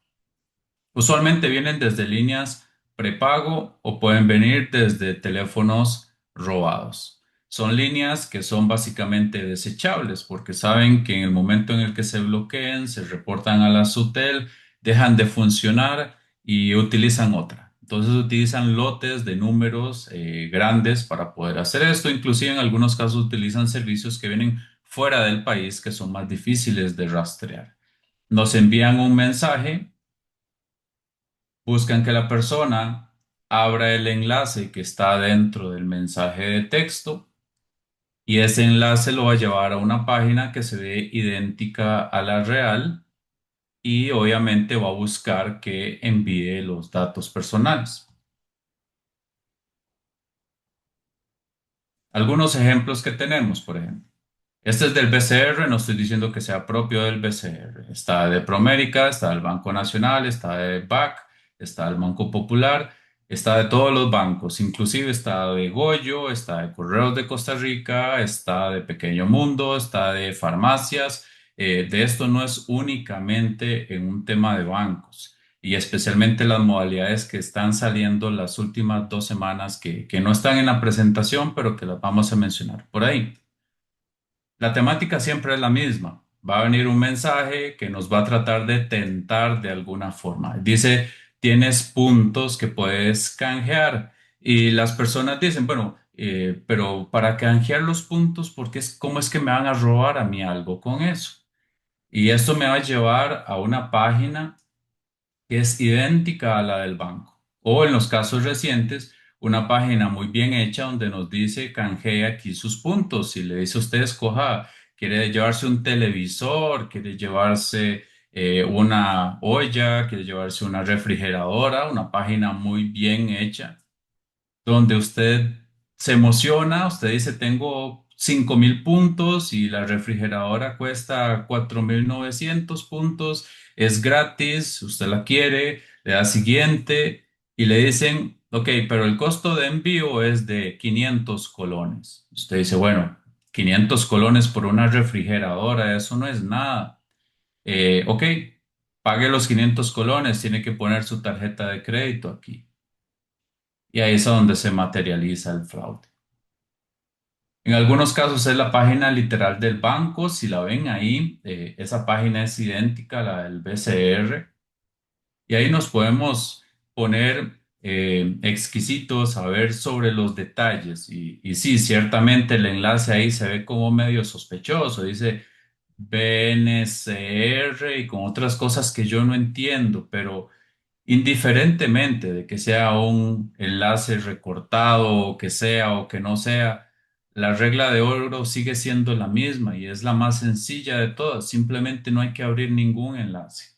Usualmente vienen desde líneas prepago o pueden venir desde teléfonos robados. Son líneas que son básicamente desechables porque saben que en el momento en el que se bloqueen, se reportan a la SUTEL, dejan de funcionar y utilizan otra. Entonces utilizan lotes de números grandes para poder hacer esto. Inclusive en algunos casos utilizan servicios que vienen fuera del país que son más difíciles de rastrear. Nos envían un mensaje. Buscan que la persona abra el enlace que está dentro del mensaje de texto y ese enlace lo va a llevar a una página que se ve idéntica a la real y obviamente va a buscar que envíe los datos personales. Algunos ejemplos que tenemos, por ejemplo. Este es del BCR, no estoy diciendo que sea propio del BCR. Está de Promérica, está del Banco Nacional, está de BAC, está del Banco Popular, está de todos los bancos, inclusive está de Goyo, está de Correos de Costa Rica, está de Pequeño Mundo, está de farmacias. De esto no es únicamente en un tema de bancos y especialmente las modalidades que están saliendo las últimas 2 semanas que no están en la presentación, pero que las vamos a mencionar por ahí. La temática siempre es la misma. Va a venir un mensaje que nos va a tratar de tentar de alguna forma. Dice, tienes puntos que puedes canjear. Y las personas dicen, bueno, pero para canjear los puntos, porque ¿cómo es que me van a robar a mí algo con eso? Y esto me va a llevar a una página que es idéntica a la del banco. O en los casos recientes, una página muy bien hecha donde nos dice canjee aquí sus puntos. Si le dice a usted, escoja, quiere llevarse un televisor, quiere llevarse una olla, quiere llevarse una refrigeradora, una página muy bien hecha donde usted se emociona, usted dice, tengo 5.000 puntos y la refrigeradora cuesta 4.900 puntos, es gratis, usted la quiere, le da siguiente y le dicen, ok, pero el costo de envío es de 500 colones. Usted dice, bueno, 500 colones por una refrigeradora, eso no es nada. Ok, pague los 500 colones, tiene que poner su tarjeta de crédito aquí. Y ahí es a donde se materializa el fraude. En algunos casos es la página literal del banco. Si la ven ahí, esa página es idéntica a la del BCR. Y ahí nos podemos poner exquisitos a ver sobre los detalles. Y sí, ciertamente el enlace ahí se ve como medio sospechoso. Dice BNCR y con otras cosas que yo no entiendo, pero indiferentemente de que sea un enlace recortado o que sea o que no sea, la regla de oro sigue siendo la misma y es la más sencilla de todas. Simplemente no hay que abrir ningún enlace.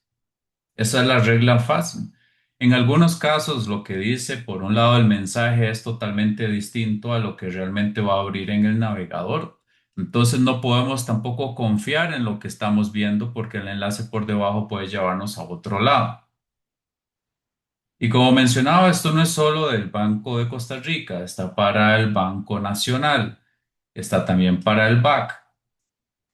Esa es la regla fácil. En algunos casos, lo que dice por un lado el mensaje es totalmente distinto a lo que realmente va a abrir en el navegador. Entonces no podemos tampoco confiar en lo que estamos viendo porque el enlace por debajo puede llevarnos a otro lado. Y como mencionaba, esto no es solo del Banco de Costa Rica, está para el Banco Nacional, está también para el BAC.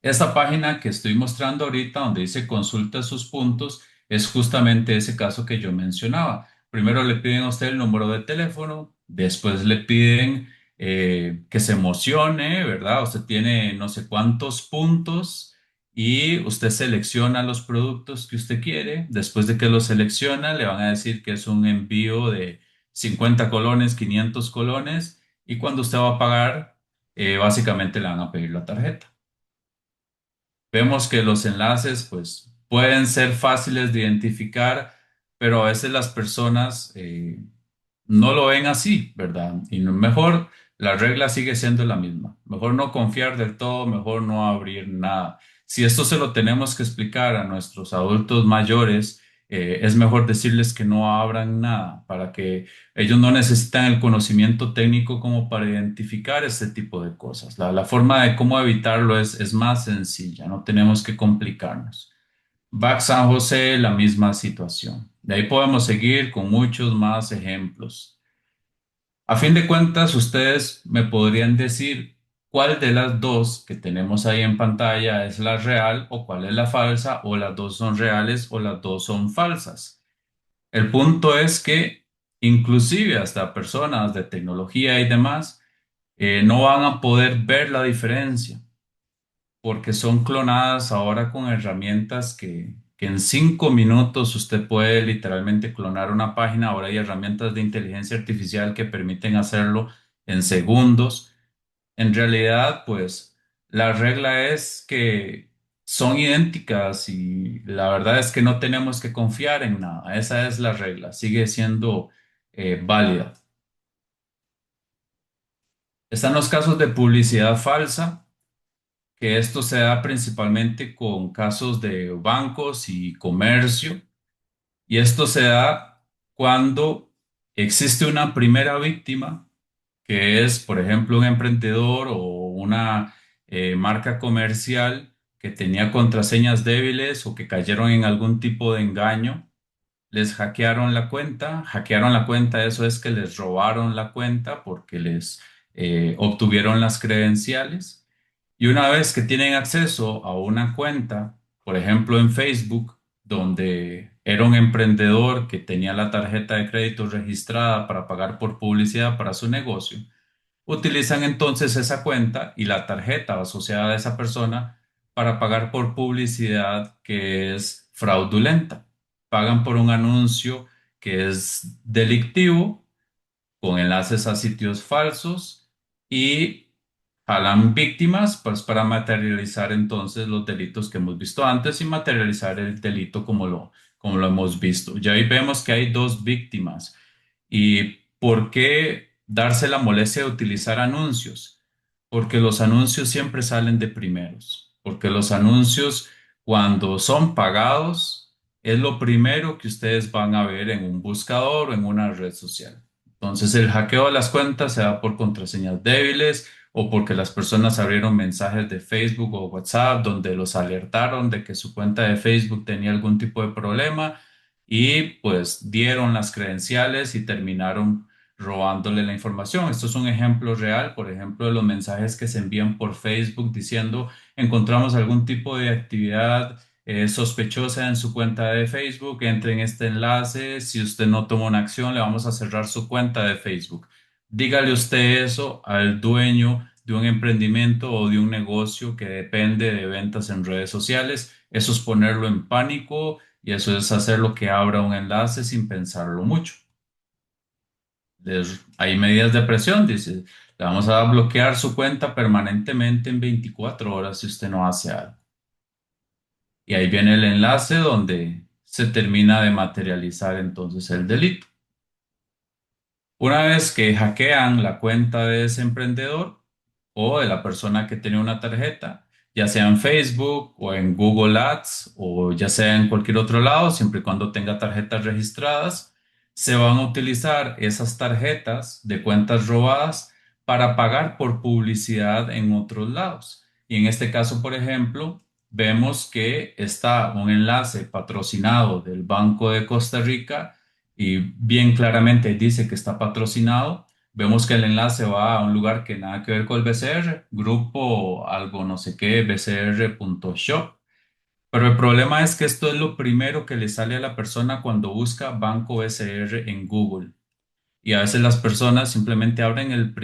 Esta página que estoy mostrando ahorita, donde dice consulta sus puntos, es justamente ese caso que yo mencionaba. Primero le piden a usted el número de teléfono, después le piden que se emocione, ¿verdad? Usted tiene no sé cuántos puntos y usted selecciona los productos que usted quiere. Después de que los selecciona, le van a decir que es un envío de 50 colones, 500 colones y cuando usted va a pagar, básicamente le van a pedir la tarjeta. Vemos que los enlaces pues pueden ser fáciles de identificar, pero a veces las personas no lo ven así, ¿verdad? Y mejor la regla sigue siendo la misma. Mejor no confiar del todo, mejor no abrir nada. Si esto se lo tenemos que explicar a nuestros adultos mayores, es mejor decirles que no abran nada para que ellos no necesitan el conocimiento técnico como para identificar este tipo de cosas. La forma de cómo evitarlo es más sencilla, no tenemos que complicarnos. BAC San José, la misma situación. De ahí podemos seguir con muchos más ejemplos. A fin de cuentas, ustedes me podrían decir cuál de las dos que tenemos ahí en pantalla es la real o cuál es la falsa, o las dos son reales o las dos son falsas. El punto es que inclusive hasta personas de tecnología y demás no van a poder ver la diferencia porque son clonadas ahora con herramientas que en 5 minutos usted puede literalmente clonar una página. Ahora hay herramientas de inteligencia artificial que permiten hacerlo en segundos. En realidad, pues la regla es que son idénticas y la verdad es que no tenemos que confiar en nada. Esa es la regla, sigue siendo válida. Están los casos de publicidad falsa, que esto se da principalmente con casos de bancos y comercio, y esto se da cuando existe una primera víctima, que es, por ejemplo, un emprendedor o una marca comercial que tenía contraseñas débiles o que cayeron en algún tipo de engaño, les hackearon la cuenta, eso es que les robaron la cuenta porque les obtuvieron las credenciales. Y una vez que tienen acceso a una cuenta, por ejemplo en Facebook, donde era un emprendedor que tenía la tarjeta de crédito registrada para pagar por publicidad para su negocio, utilizan entonces esa cuenta y la tarjeta asociada a esa persona para pagar por publicidad que es fraudulenta. Pagan por un anuncio que es delictivo, con enlaces a sitios falsos y jalan víctimas pues para materializar entonces los delitos que hemos visto antes y materializar el delito como lo hemos visto. Ya ahí vemos que hay dos víctimas. ¿Y por qué darse la molestia de utilizar anuncios? Porque los anuncios siempre salen de primeros, porque los anuncios cuando son pagados es lo primero que ustedes van a ver en un buscador o en una red social. Entonces el hackeo de las cuentas se da por contraseñas débiles o porque las personas abrieron mensajes de Facebook o WhatsApp donde los alertaron de que su cuenta de Facebook tenía algún tipo de problema y pues dieron las credenciales y terminaron robándole la información. Esto es un ejemplo real, por ejemplo, de los mensajes que se envían por Facebook diciendo encontramos algún tipo de actividad sospechosa en su cuenta de Facebook, entre en este enlace, si usted no toma una acción, le vamos a cerrar su cuenta de Facebook. Dígale usted eso al dueño de un emprendimiento o de un negocio que depende de ventas en redes sociales. Eso es ponerlo en pánico y eso es hacer lo que abra un enlace sin pensarlo mucho. Hay medidas de presión, dice, le vamos a bloquear su cuenta permanentemente en 24 horas si usted no hace algo. Y ahí viene el enlace donde se termina de materializar entonces el delito. Una vez que hackean la cuenta de ese emprendedor o de la persona que tiene una tarjeta, ya sea en Facebook o en Google Ads o ya sea en cualquier otro lado, siempre y cuando tenga tarjetas registradas, se van a utilizar esas tarjetas de cuentas robadas para pagar por publicidad en otros lados. Y en este caso, por ejemplo, vemos que está un enlace patrocinado del Banco de Costa Rica y bien claramente dice que está patrocinado. Vemos que el enlace va a un lugar que nada que ver con el BCR, grupo algo no sé qué, bcr.shop. Pero el problema es que esto es lo primero que le sale a la persona cuando busca Banco BCR en Google. Y a veces las personas simplemente abren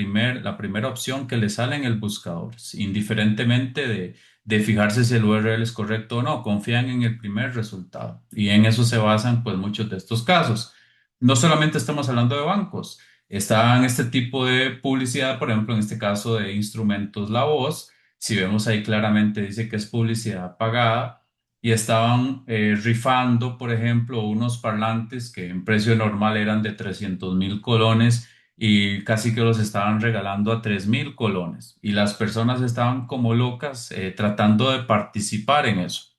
la primera opción que les sale en el buscador, indiferentemente de fijarse si el URL es correcto o no, confían en el primer resultado. Y en eso se basan pues muchos de estos casos. No solamente estamos hablando de bancos, está en este tipo de publicidad, por ejemplo, en este caso de instrumentos La Voz, si vemos ahí claramente dice que es publicidad pagada y estaban rifando, por ejemplo, unos parlantes que en precio normal eran de 300.000 colones y casi que los estaban regalando a 3.000 colones. Y las personas estaban como locas tratando de participar en eso.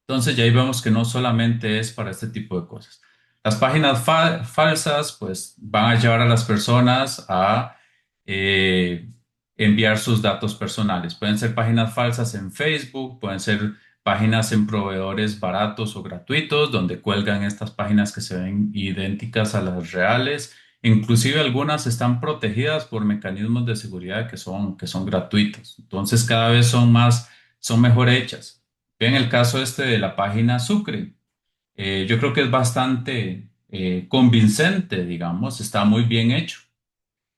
Entonces ya ahí vemos que no solamente es para este tipo de cosas. Las páginas falsas pues van a llevar a las personas a eh, enviar sus datos personales. Pueden ser páginas falsas en Facebook, pueden ser páginas en proveedores baratos o gratuitos donde cuelgan estas páginas que se ven idénticas a las reales. Inclusive algunas están protegidas por mecanismos de seguridad que son gratuitos. Entonces cada vez son mejor hechas. En el caso este de la página Sucre, yo creo que es bastante convincente, digamos, está muy bien hecho.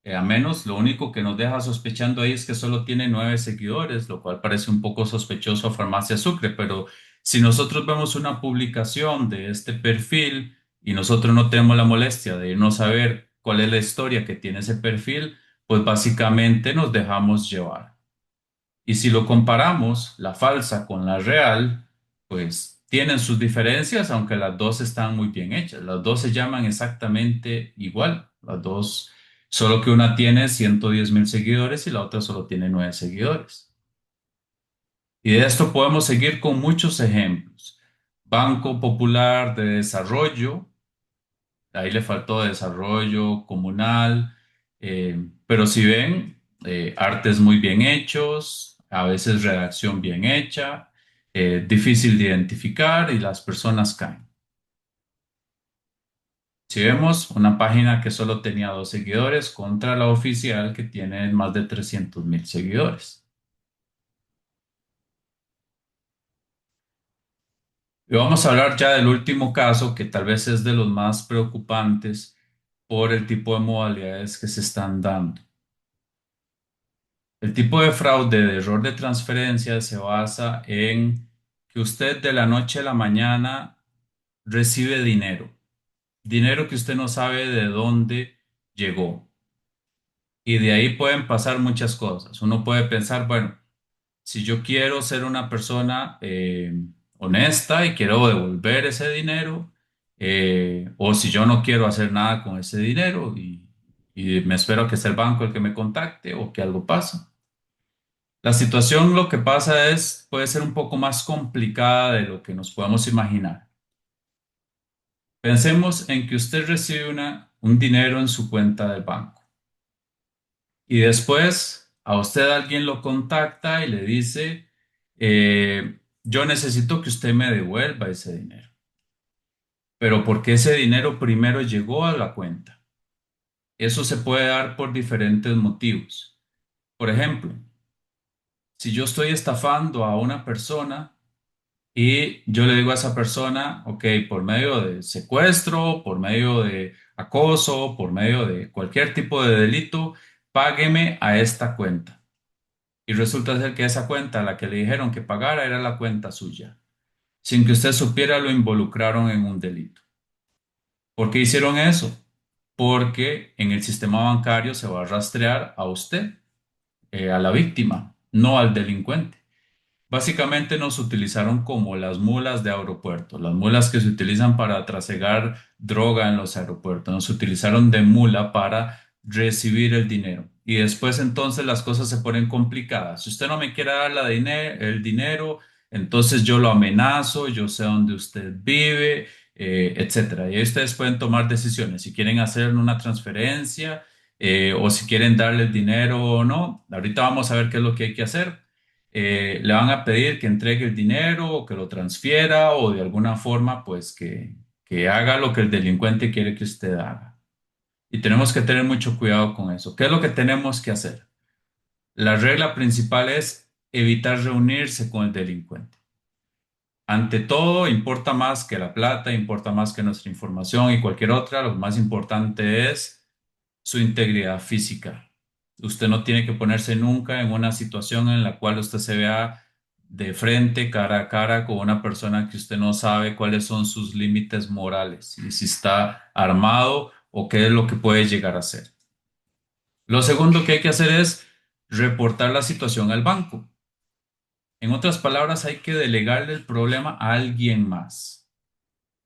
A menos lo único que nos deja sospechando ahí es que solo tiene 9 seguidores, lo cual parece un poco sospechoso a Farmacia Sucre, pero si nosotros vemos una publicación de este perfil y nosotros no tenemos la molestia de irnos a ver cuál es la historia que tiene ese perfil, pues básicamente nos dejamos llevar. Y si lo comparamos, la falsa con la real, pues tienen sus diferencias, aunque las dos están muy bien hechas. Las dos se llaman exactamente igual. Las dos, solo que una tiene 110.000 seguidores y la otra solo tiene 9 seguidores. Y de esto podemos seguir con muchos ejemplos. Banco Popular de Desarrollo, ahí le faltó desarrollo comunal, pero si ven, artes muy bien hechos, a veces redacción bien hecha, difícil de identificar y las personas caen. Si vemos una página que solo tenía 2 seguidores contra la oficial que tiene más de 300.000 seguidores. Y vamos a hablar ya del último caso, que tal vez es de los más preocupantes por el tipo de modalidades que se están dando. El tipo de fraude de error de transferencia se basa en que usted de la noche a la mañana recibe dinero, dinero que usted no sabe de dónde llegó. Y de ahí pueden pasar muchas cosas. Uno puede pensar, bueno, si yo quiero ser una persona honesta y quiero devolver ese dinero, o si yo no quiero hacer nada con ese dinero y me espero a que sea el banco el que me contacte o que algo pase. La situación lo que pasa es, puede ser un poco más complicada de lo que nos podemos imaginar. Pensemos en que usted recibe un dinero en su cuenta del banco y después a usted alguien lo contacta y le dice, yo necesito que usted me devuelva ese dinero, pero porque ese dinero primero llegó a la cuenta. Eso se puede dar por diferentes motivos. Por ejemplo, si yo estoy estafando a una persona, y yo le digo a esa persona, ok, por medio de secuestro, por medio de acoso, por medio de cualquier tipo de delito, págueme a esta cuenta. Y resulta ser que esa cuenta a la que le dijeron que pagara era la cuenta suya. Sin que usted supiera, lo involucraron en un delito. ¿Por qué hicieron eso? Porque en el sistema bancario se va a rastrear a usted, a la víctima, no al delincuente. Básicamente nos utilizaron como las mulas de aeropuerto, las mulas que se utilizan para trasegar droga en los aeropuertos. Nos utilizaron de mula para recibir el dinero. Y después entonces las cosas se ponen complicadas. Si usted no me quiere dar el dinero, entonces yo lo amenazo, yo sé dónde usted vive, etcétera. Y ahí ustedes pueden tomar decisiones si quieren hacer una transferencia o si quieren darle el dinero o no. Ahorita vamos a ver qué es lo que hay que hacer. Le van a pedir que entregue el dinero o que lo transfiera o de alguna forma pues que haga lo que el delincuente quiere que usted haga. Y tenemos que tener mucho cuidado con eso. ¿Qué es lo que tenemos que hacer? La regla principal es evitar reunirse con el delincuente. Ante todo, importa más que la plata, importa más que nuestra información y cualquier otra. Lo más importante es su integridad física. Usted no tiene que ponerse nunca en una situación en la cual usted se vea de frente, cara a cara, con una persona que usted no sabe cuáles son sus límites morales y si está armado o qué es lo que puede llegar a ser. Lo segundo que hay que hacer es reportar la situación al banco. En otras palabras, hay que delegarle el problema a alguien más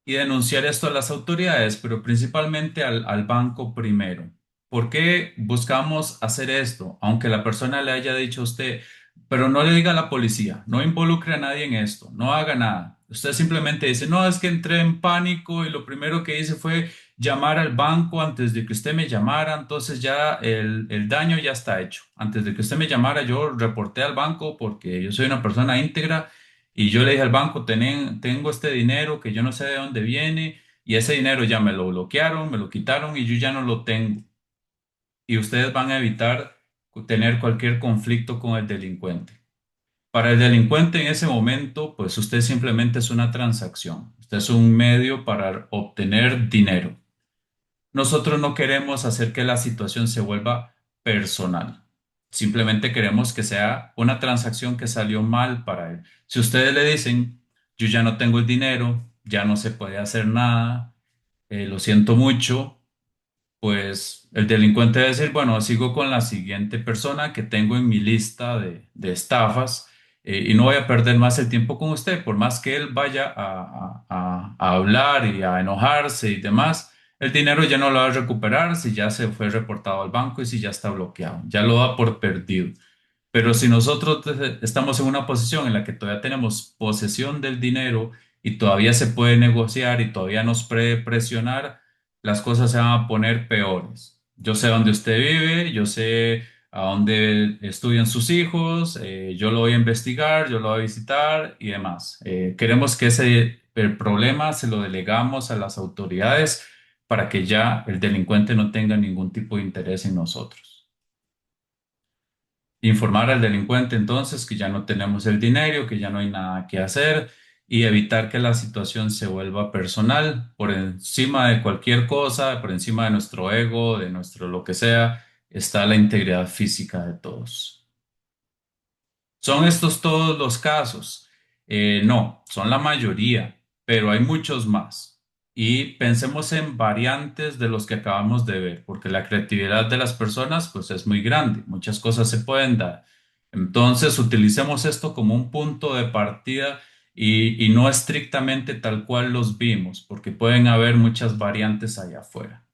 y denunciar esto a las autoridades, pero principalmente al banco primero. ¿Por qué buscamos hacer esto? Aunque la persona le haya dicho a usted, pero no le diga a la policía, no involucre a nadie en esto, no haga nada. Usted simplemente dice, no, es que entré en pánico y lo primero que hice fue llamar al banco antes de que usted me llamara, entonces ya el daño ya está hecho. Antes de que usted me llamara, yo reporté al banco porque yo soy una persona íntegra y yo le dije al banco, tengo este dinero que yo no sé de dónde viene y ese dinero ya me lo bloquearon, me lo quitaron y yo ya no lo tengo. Y ustedes van a evitar tener cualquier conflicto con el delincuente. Para el delincuente en ese momento, pues usted simplemente es una transacción. Usted es un medio para obtener dinero. Nosotros no queremos hacer que la situación se vuelva personal. Simplemente queremos que sea una transacción que salió mal para él. Si ustedes le dicen, yo ya no tengo el dinero, ya no se puede hacer nada, lo siento mucho, pues el delincuente debe decir, bueno, sigo con la siguiente persona que tengo en mi lista de estafas y no voy a perder más el tiempo con usted, por más que él vaya a hablar y a enojarse y demás, el dinero ya no lo va a recuperar si ya se fue reportado al banco y si ya está bloqueado, ya lo da por perdido. Pero si nosotros estamos en una posición en la que todavía tenemos posesión del dinero y todavía se puede negociar y todavía nos puede presionar, las cosas se van a poner peores. Yo sé dónde usted vive, yo sé a dónde estudian sus hijos, yo lo voy a investigar, yo lo voy a visitar y demás. Queremos que el problema se lo delegamos a las autoridades para que ya el delincuente no tenga ningún tipo de interés en nosotros. Informar al delincuente entonces que ya no tenemos el dinero, que ya no hay nada que hacer y evitar que la situación se vuelva personal por encima de cualquier cosa, por encima de nuestro ego, de nuestro lo que sea, está la integridad física de todos. ¿Son estos todos los casos? No, son la mayoría, pero hay muchos más. y pensemos en variantes de los que acabamos de ver, porque la creatividad de las personas pues es muy grande, muchas cosas se pueden dar. Entonces, utilicemos esto como un punto de partida y no estrictamente tal cual los vimos, porque pueden haber muchas variantes allá afuera.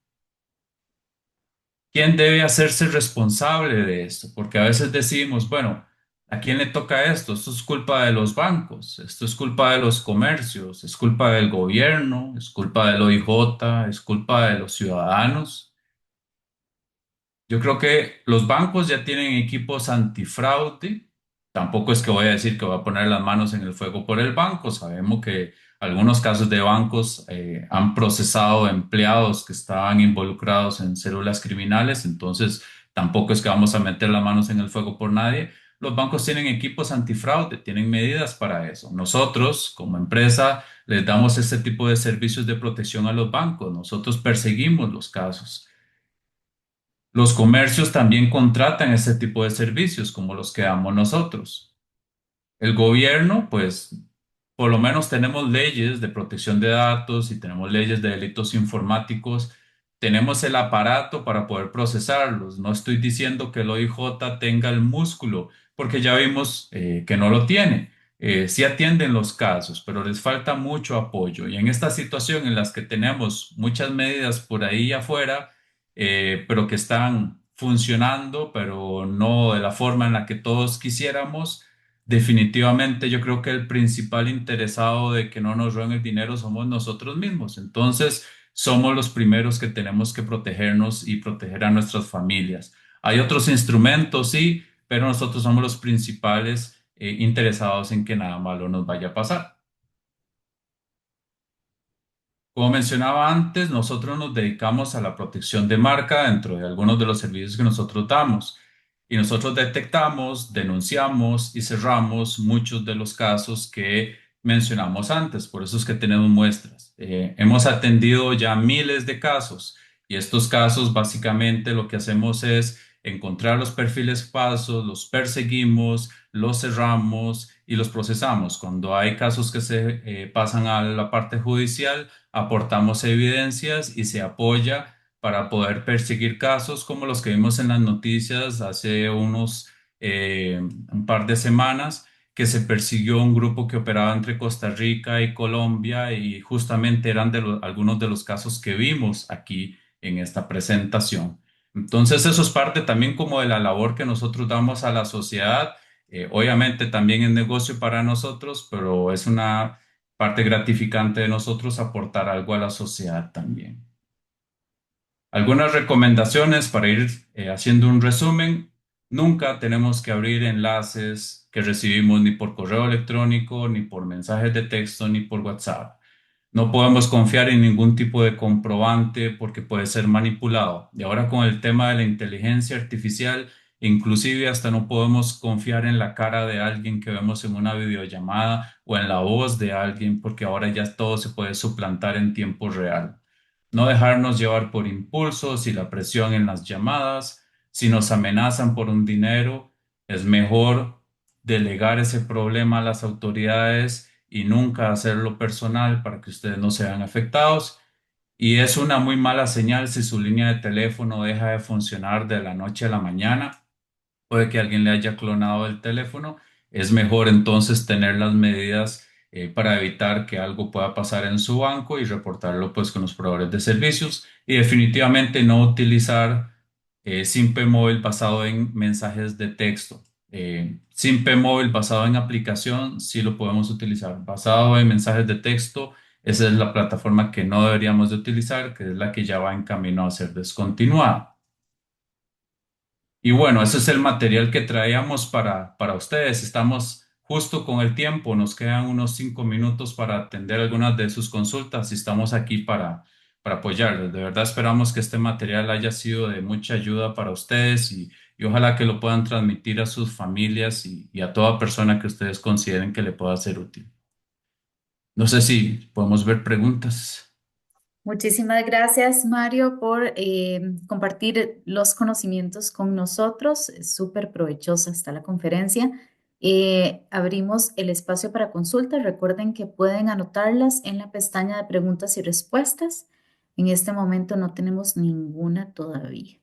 ¿Quién debe hacerse responsable de esto? Porque a veces decimos, bueno, ¿a quién le toca esto? Esto es culpa de los bancos, esto es culpa de los comercios, es culpa del gobierno, es culpa del OIJ, es culpa de los ciudadanos. Yo creo que los bancos ya tienen equipos antifraude. Tampoco es que voy a decir que voy a poner las manos en el fuego por el banco. Sabemos que algunos casos de bancos han procesado empleados que estaban involucrados en células criminales. Entonces, tampoco es que vamos a meter las manos en el fuego por nadie. Los bancos tienen equipos antifraude, tienen medidas para eso. Nosotros, como empresa, les damos este tipo de servicios de protección a los bancos. Nosotros perseguimos los casos. Los comercios también contratan ese tipo de servicios como los que damos nosotros. El gobierno, pues, por lo menos tenemos leyes de protección de datos y tenemos leyes de delitos informáticos. Tenemos el aparato para poder procesarlos. No estoy diciendo que el OIJ tenga el músculo, porque ya vimos que no lo tiene. Sí atienden los casos, pero les falta mucho apoyo. Y en esta situación en las que tenemos muchas medidas por ahí afuera, pero que están funcionando, pero no de la forma en la que todos quisiéramos. Definitivamente yo creo que el principal interesado de que no nos roben el dinero somos nosotros mismos. Entonces, somos los primeros que tenemos que protegernos y proteger a nuestras familias. Hay otros instrumentos, sí, pero nosotros somos los principales interesados en que nada malo nos vaya a pasar. Como mencionaba antes, nosotros nos dedicamos a la protección de marca dentro de algunos de los servicios que nosotros damos. Y nosotros detectamos, denunciamos y cerramos muchos de los casos que mencionamos antes. Por eso es que tenemos muestras. Hemos atendido ya miles de casos y estos casos básicamente lo que hacemos es encontrar los perfiles falsos, los perseguimos, los cerramos y los procesamos. Cuando hay casos que se pasan a la parte judicial, aportamos evidencias y se apoya para poder perseguir casos como los que vimos en las noticias hace un par de semanas, que se persiguió un grupo que operaba entre Costa Rica y Colombia y justamente eran algunos de los casos que vimos aquí en esta presentación. Entonces eso es parte también como de la labor que nosotros damos a la sociedad. Obviamente también es negocio para nosotros, pero es una parte gratificante de nosotros aportar algo a la sociedad también. Algunas recomendaciones para ir haciendo un resumen. Nunca tenemos que abrir enlaces que recibimos ni por correo electrónico, ni por mensajes de texto, ni por WhatsApp. No podemos confiar en ningún tipo de comprobante porque puede ser manipulado. Y ahora con el tema de la inteligencia artificial, inclusive hasta no podemos confiar en la cara de alguien que vemos en una videollamada o en la voz de alguien porque ahora ya todo se puede suplantar en tiempo real. No dejarnos llevar por impulsos y la presión en las llamadas. Si nos amenazan por un dinero, es mejor delegar ese problema a las autoridades y nunca hacerlo personal para que ustedes no sean afectados. Y es una muy mala señal si su línea de teléfono deja de funcionar de la noche a la mañana o de que alguien le haya clonado el teléfono. Es mejor entonces tener las medidas para evitar que algo pueda pasar en su banco y reportarlo pues con los proveedores de servicios y definitivamente no utilizar SIM-P móvil basado en mensajes de texto. SIM-P móvil basado en aplicación sí lo podemos utilizar. Basado en mensajes de texto, esa es la plataforma que no deberíamos de utilizar, que es la que ya va en camino a ser descontinuada. Y bueno, ese es el material que traíamos para ustedes. Estamos justo con el tiempo, nos quedan unos 5 minutos para atender algunas de sus consultas y estamos aquí para apoyarles. De verdad esperamos que este material haya sido de mucha ayuda para ustedes y ojalá que lo puedan transmitir a sus familias y a toda persona que ustedes consideren que le pueda ser útil. No sé si podemos ver preguntas. Muchísimas gracias, Mario, por compartir los conocimientos con nosotros. Es súper provechosa está la conferencia. Abrimos el espacio para consultas. Recuerden que pueden anotarlas en la pestaña de preguntas y respuestas. En este momento no tenemos ninguna todavía.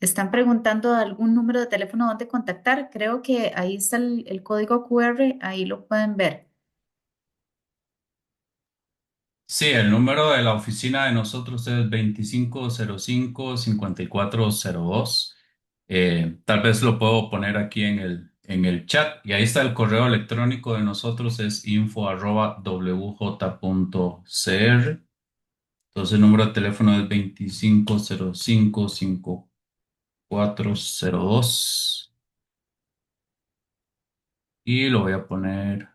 Están preguntando algún número de teléfono donde contactar. Creo que ahí está el código QR, ahí lo pueden ver. Sí, el número de la oficina de nosotros es 2505-5402. Tal vez lo puedo poner aquí en el chat y ahí está el correo electrónico de nosotros, es info@wj.cr. Entonces el número de teléfono es 2505-5402 y lo voy a poner.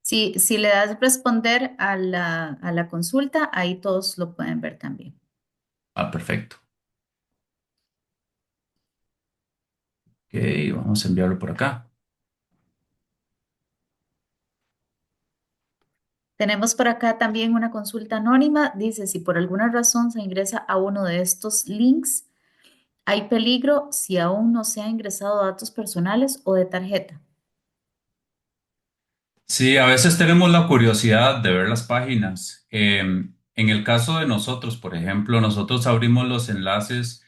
Si le das responder a la consulta, ahí todos lo pueden ver también. Ah, perfecto. Ok, vamos a enviarlo por acá. Tenemos por acá también una consulta anónima. Dice, si por alguna razón se ingresa a uno de estos links, hay peligro si aún no se ha ingresado datos personales o de tarjeta. Sí, a veces tenemos la curiosidad de ver las páginas. En el caso de nosotros, por ejemplo, nosotros abrimos los enlaces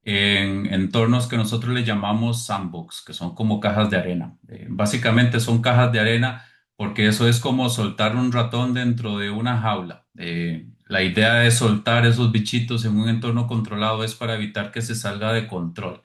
en entornos que nosotros le llamamos sandbox, que son como cajas de arena. Básicamente son cajas de arena porque eso es como soltar un ratón dentro de una jaula. La idea de soltar esos bichitos en un entorno controlado es para evitar que se salga de control.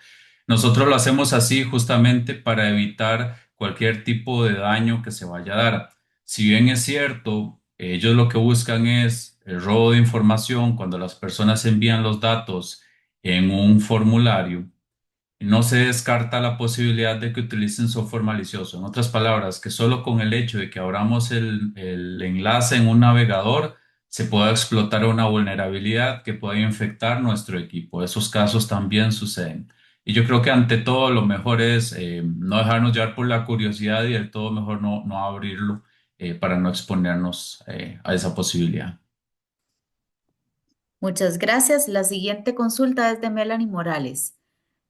Nosotros lo hacemos así justamente para evitar cualquier tipo de daño que se vaya a dar. Si bien es cierto, ellos lo que buscan es el robo de información cuando las personas envían los datos en un formulario, no se descarta la posibilidad de que utilicen software malicioso. En otras palabras, que solo con el hecho de que abramos el enlace en un navegador se pueda explotar una vulnerabilidad que pueda infectar nuestro equipo. Esos casos también suceden. Y yo creo que ante todo lo mejor es no dejarnos llevar por la curiosidad y del todo mejor no abrirlo para no exponernos a esa posibilidad. Muchas gracias. La siguiente consulta es de Melanie Morales.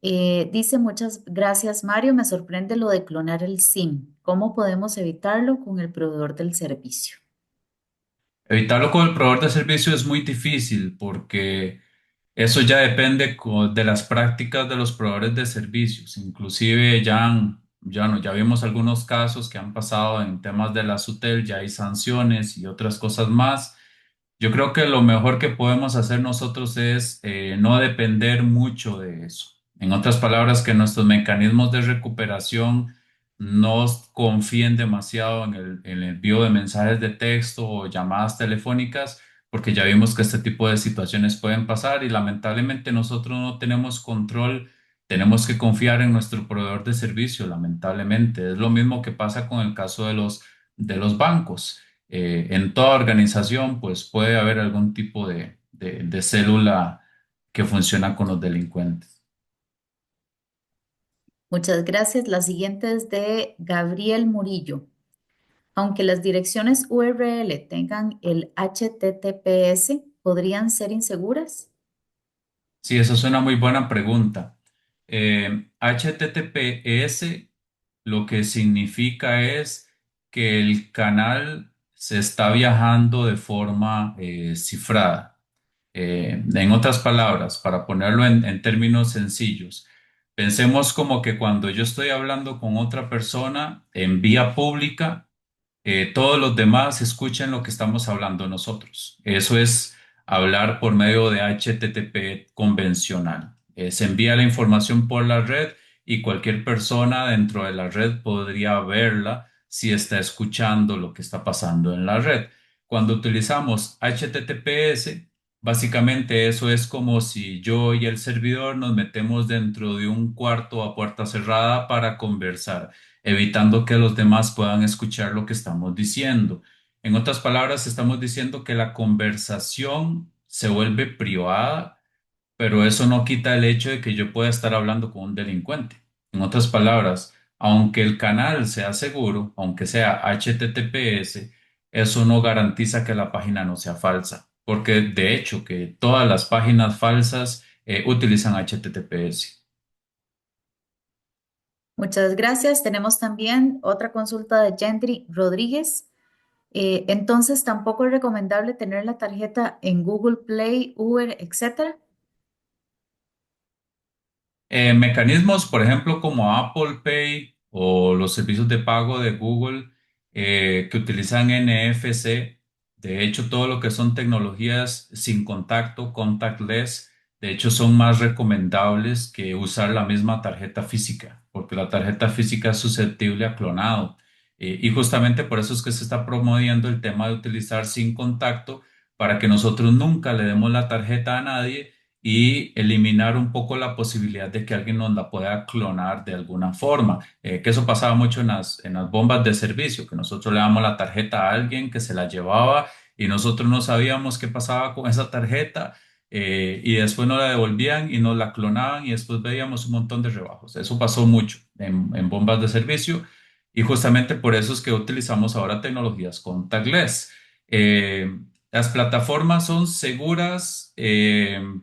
Dice, muchas gracias, Mario. Me sorprende lo de clonar el SIM. ¿Cómo podemos evitarlo con el proveedor del servicio? Evitarlo con el proveedor de servicio es muy difícil porque eso ya depende de las prácticas de los proveedores de servicios. Inclusive ya, no, ya vimos algunos casos que han pasado en temas de la SUTEL, ya hay sanciones y otras cosas más. Yo creo que lo mejor que podemos hacer nosotros es no depender mucho de eso. En otras palabras, que nuestros mecanismos de recuperación no confíen demasiado en el envío de mensajes de texto o llamadas telefónicas, porque ya vimos que este tipo de situaciones pueden pasar y lamentablemente nosotros no tenemos control, tenemos que confiar en nuestro proveedor de servicio, lamentablemente. Es lo mismo que pasa con el caso de los bancos. En toda organización, pues puede haber algún tipo de célula que funciona con los delincuentes. Muchas gracias. La siguiente es de Gabriel Murillo. Aunque las direcciones URL tengan el HTTPS, ¿podrían ser inseguras? Sí, eso es una muy buena pregunta. HTTPS lo que significa es que el canal se está viajando de forma cifrada. En otras palabras, para ponerlo en términos sencillos, pensemos como que cuando yo estoy hablando con otra persona en vía pública, todos los demás escuchen lo que estamos hablando nosotros. Eso es hablar por medio de HTTP convencional. Se envía la información por la red y cualquier persona dentro de la red podría verla si está escuchando lo que está pasando en la red. Cuando utilizamos HTTPS, básicamente eso es como si yo y el servidor nos metemos dentro de un cuarto a puerta cerrada para conversar, evitando que los demás puedan escuchar lo que estamos diciendo. En otras palabras, estamos diciendo que la conversación se vuelve privada pero eso no quita el hecho de que yo pueda estar hablando con un delincuente. En otras palabras, aunque el canal sea seguro, aunque sea HTTPS, eso no garantiza que la página no sea falsa, porque de hecho que todas las páginas falsas utilizan HTTPS. Muchas gracias. Tenemos también otra consulta de Gendry Rodríguez. Entonces, tampoco es recomendable tener la tarjeta en Google Play, Uber, etcétera. Mecanismos, por ejemplo, como Apple Pay o los servicios de pago de Google que utilizan NFC, de hecho, todo lo que son tecnologías sin contacto, contactless, de hecho, son más recomendables que usar la misma tarjeta física, porque la tarjeta física es susceptible a clonado. Y justamente por eso es que se está promoviendo el tema de utilizar sin contacto para que nosotros nunca le demos la tarjeta a nadie y eliminar un poco la posibilidad de que alguien nos la pueda clonar de alguna forma. Que eso pasaba mucho en las bombas de servicio, que nosotros le damos la tarjeta a alguien que se la llevaba y nosotros no sabíamos qué pasaba con esa tarjeta y después nos la devolvían y nos la clonaban y después veíamos un montón de rebajos. Eso pasó mucho en bombas de servicio y justamente por eso es que utilizamos ahora tecnologías contactless. Eh, las plataformas son seguras,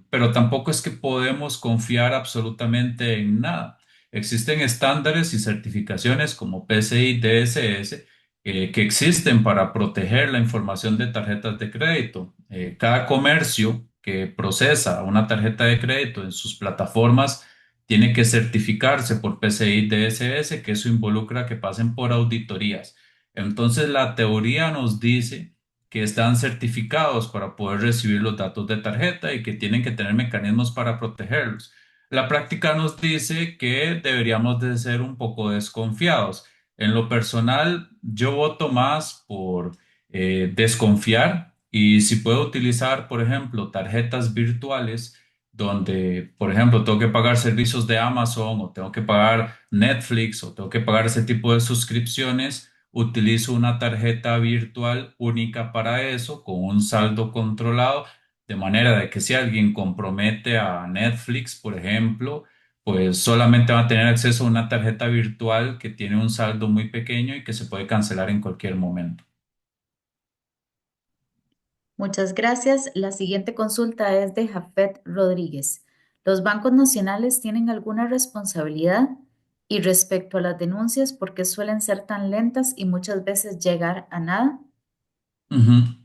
pero tampoco es que podemos confiar absolutamente en nada. Existen estándares y certificaciones como PCI DSS que existen para proteger la información de tarjetas de crédito. Cada comercio que procesa una tarjeta de crédito en sus plataformas tiene que certificarse por PCI DSS, que eso involucra que pasen por auditorías. Entonces, la teoría nos dice que están certificados para poder recibir los datos de tarjeta y que tienen que tener mecanismos para protegerlos. La práctica nos dice que deberíamos de ser un poco desconfiados. En lo personal, yo voto más por desconfiar y si puedo utilizar, por ejemplo, tarjetas virtuales donde, por ejemplo, tengo que pagar servicios de Amazon o tengo que pagar Netflix o tengo que pagar ese tipo de suscripciones, utilizo una tarjeta virtual única para eso, con un saldo controlado, de manera de que si alguien compromete a Netflix, por ejemplo, pues solamente va a tener acceso a una tarjeta virtual que tiene un saldo muy pequeño y que se puede cancelar en cualquier momento. Muchas gracias. La siguiente consulta es de Jafet Rodríguez. ¿Los bancos nacionales tienen alguna responsabilidad? Y respecto a las denuncias, ¿por qué suelen ser tan lentas y muchas veces llegar a nada? Ujú.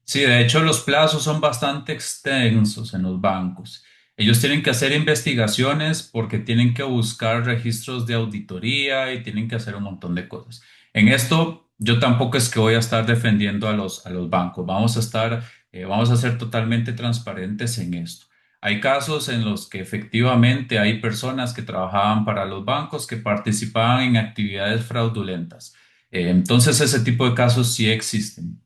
Sí, de hecho los plazos son bastante extensos en los bancos. Ellos tienen que hacer investigaciones porque tienen que buscar registros de auditoría y tienen que hacer un montón de cosas. En esto yo tampoco es que voy a estar defendiendo a a los bancos. Vamos a ser totalmente transparentes en esto. Hay casos en los que efectivamente hay personas que trabajaban para los bancos que participaban en actividades fraudulentas. Entonces ese tipo de casos sí existen,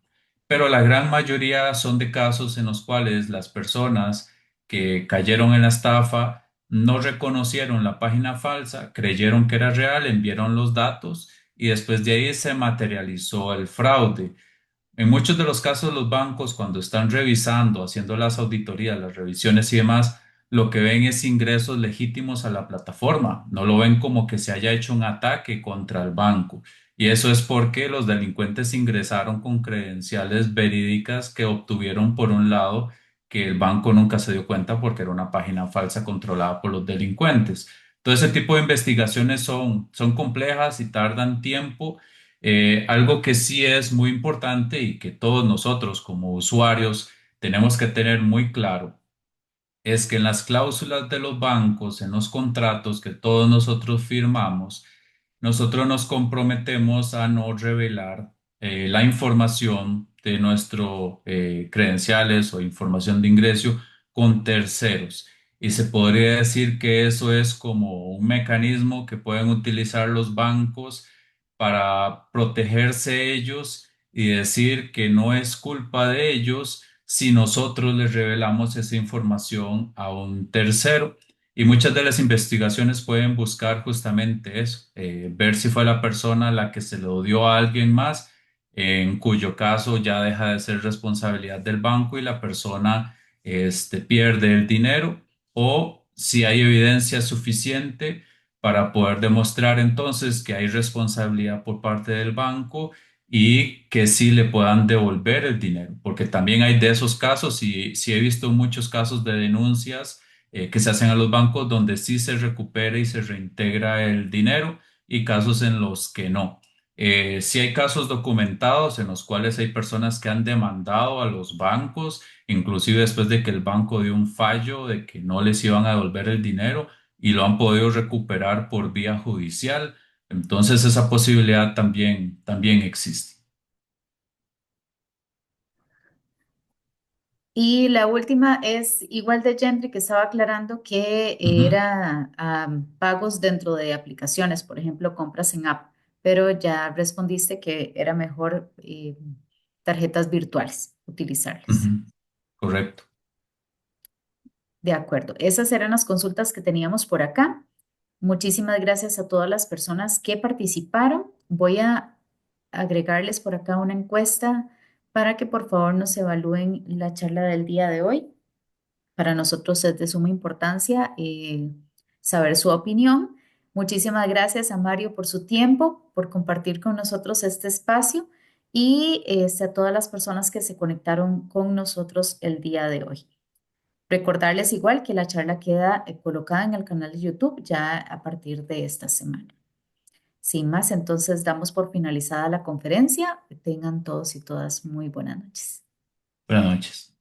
pero la gran mayoría son de casos en los cuales las personas que cayeron en la estafa no reconocieron la página falsa, creyeron que era real, enviaron los datos y después de ahí se materializó el fraude. En muchos de los casos, los bancos, cuando están revisando, haciendo las auditorías, las revisiones y demás, lo que ven es ingresos legítimos a la plataforma. No lo ven como que se haya hecho un ataque contra el banco. Y eso es porque los delincuentes ingresaron con credenciales verídicas que obtuvieron por un lado, que el banco nunca se dio cuenta porque era una página falsa controlada por los delincuentes. Todo ese tipo de investigaciones son complejas y tardan tiempo. Algo que sí es muy importante y que todos nosotros como usuarios tenemos que tener muy claro es que en las cláusulas de los bancos, en los contratos que todos nosotros firmamos, nosotros nos comprometemos a no revelar la información de nuestros credenciales o información de ingreso con terceros. Y se podría decir que eso es como un mecanismo que pueden utilizar los bancos para protegerse ellos y decir que no es culpa de ellos si nosotros les revelamos esa información a un tercero. Y muchas de las investigaciones pueden buscar justamente eso, ver si fue la persona la que se lo dio a alguien más, en cuyo caso ya deja de ser responsabilidad del banco y la persona pierde el dinero, o si hay evidencia suficiente para poder demostrar entonces que hay responsabilidad por parte del banco y que sí le puedan devolver el dinero, porque también hay de esos casos y sí he visto muchos casos de denuncias que se hacen a los bancos donde sí se recupera y se reintegra el dinero y casos en los que no. Sí hay casos documentados en los cuales hay personas que han demandado a los bancos, inclusive después de que el banco dio un fallo de que no les iban a devolver el dinero y lo han podido recuperar por vía judicial. Entonces esa posibilidad también existe. Y la última es igual de Gentry, que estaba aclarando que Ujú, era pagos dentro de aplicaciones, por ejemplo, compras en app, pero ya respondiste que era mejor tarjetas virtuales, utilizarlas. ujú, correcto. De acuerdo, esas eran las consultas que teníamos por acá. Muchísimas gracias a todas las personas que participaron. Voy a agregarles por acá una encuesta para que por favor nos evalúen la charla del día de hoy. Para nosotros es de suma importancia saber su opinión. Muchísimas gracias a Mario por su tiempo, por compartir con nosotros este espacio y a todas las personas que se conectaron con nosotros el día de hoy. Recordarles igual que la charla queda colocada en el canal de YouTube ya a partir de esta semana. Sin más, entonces damos por finalizada la conferencia. Tengan todos y todas muy buenas noches. Buenas noches.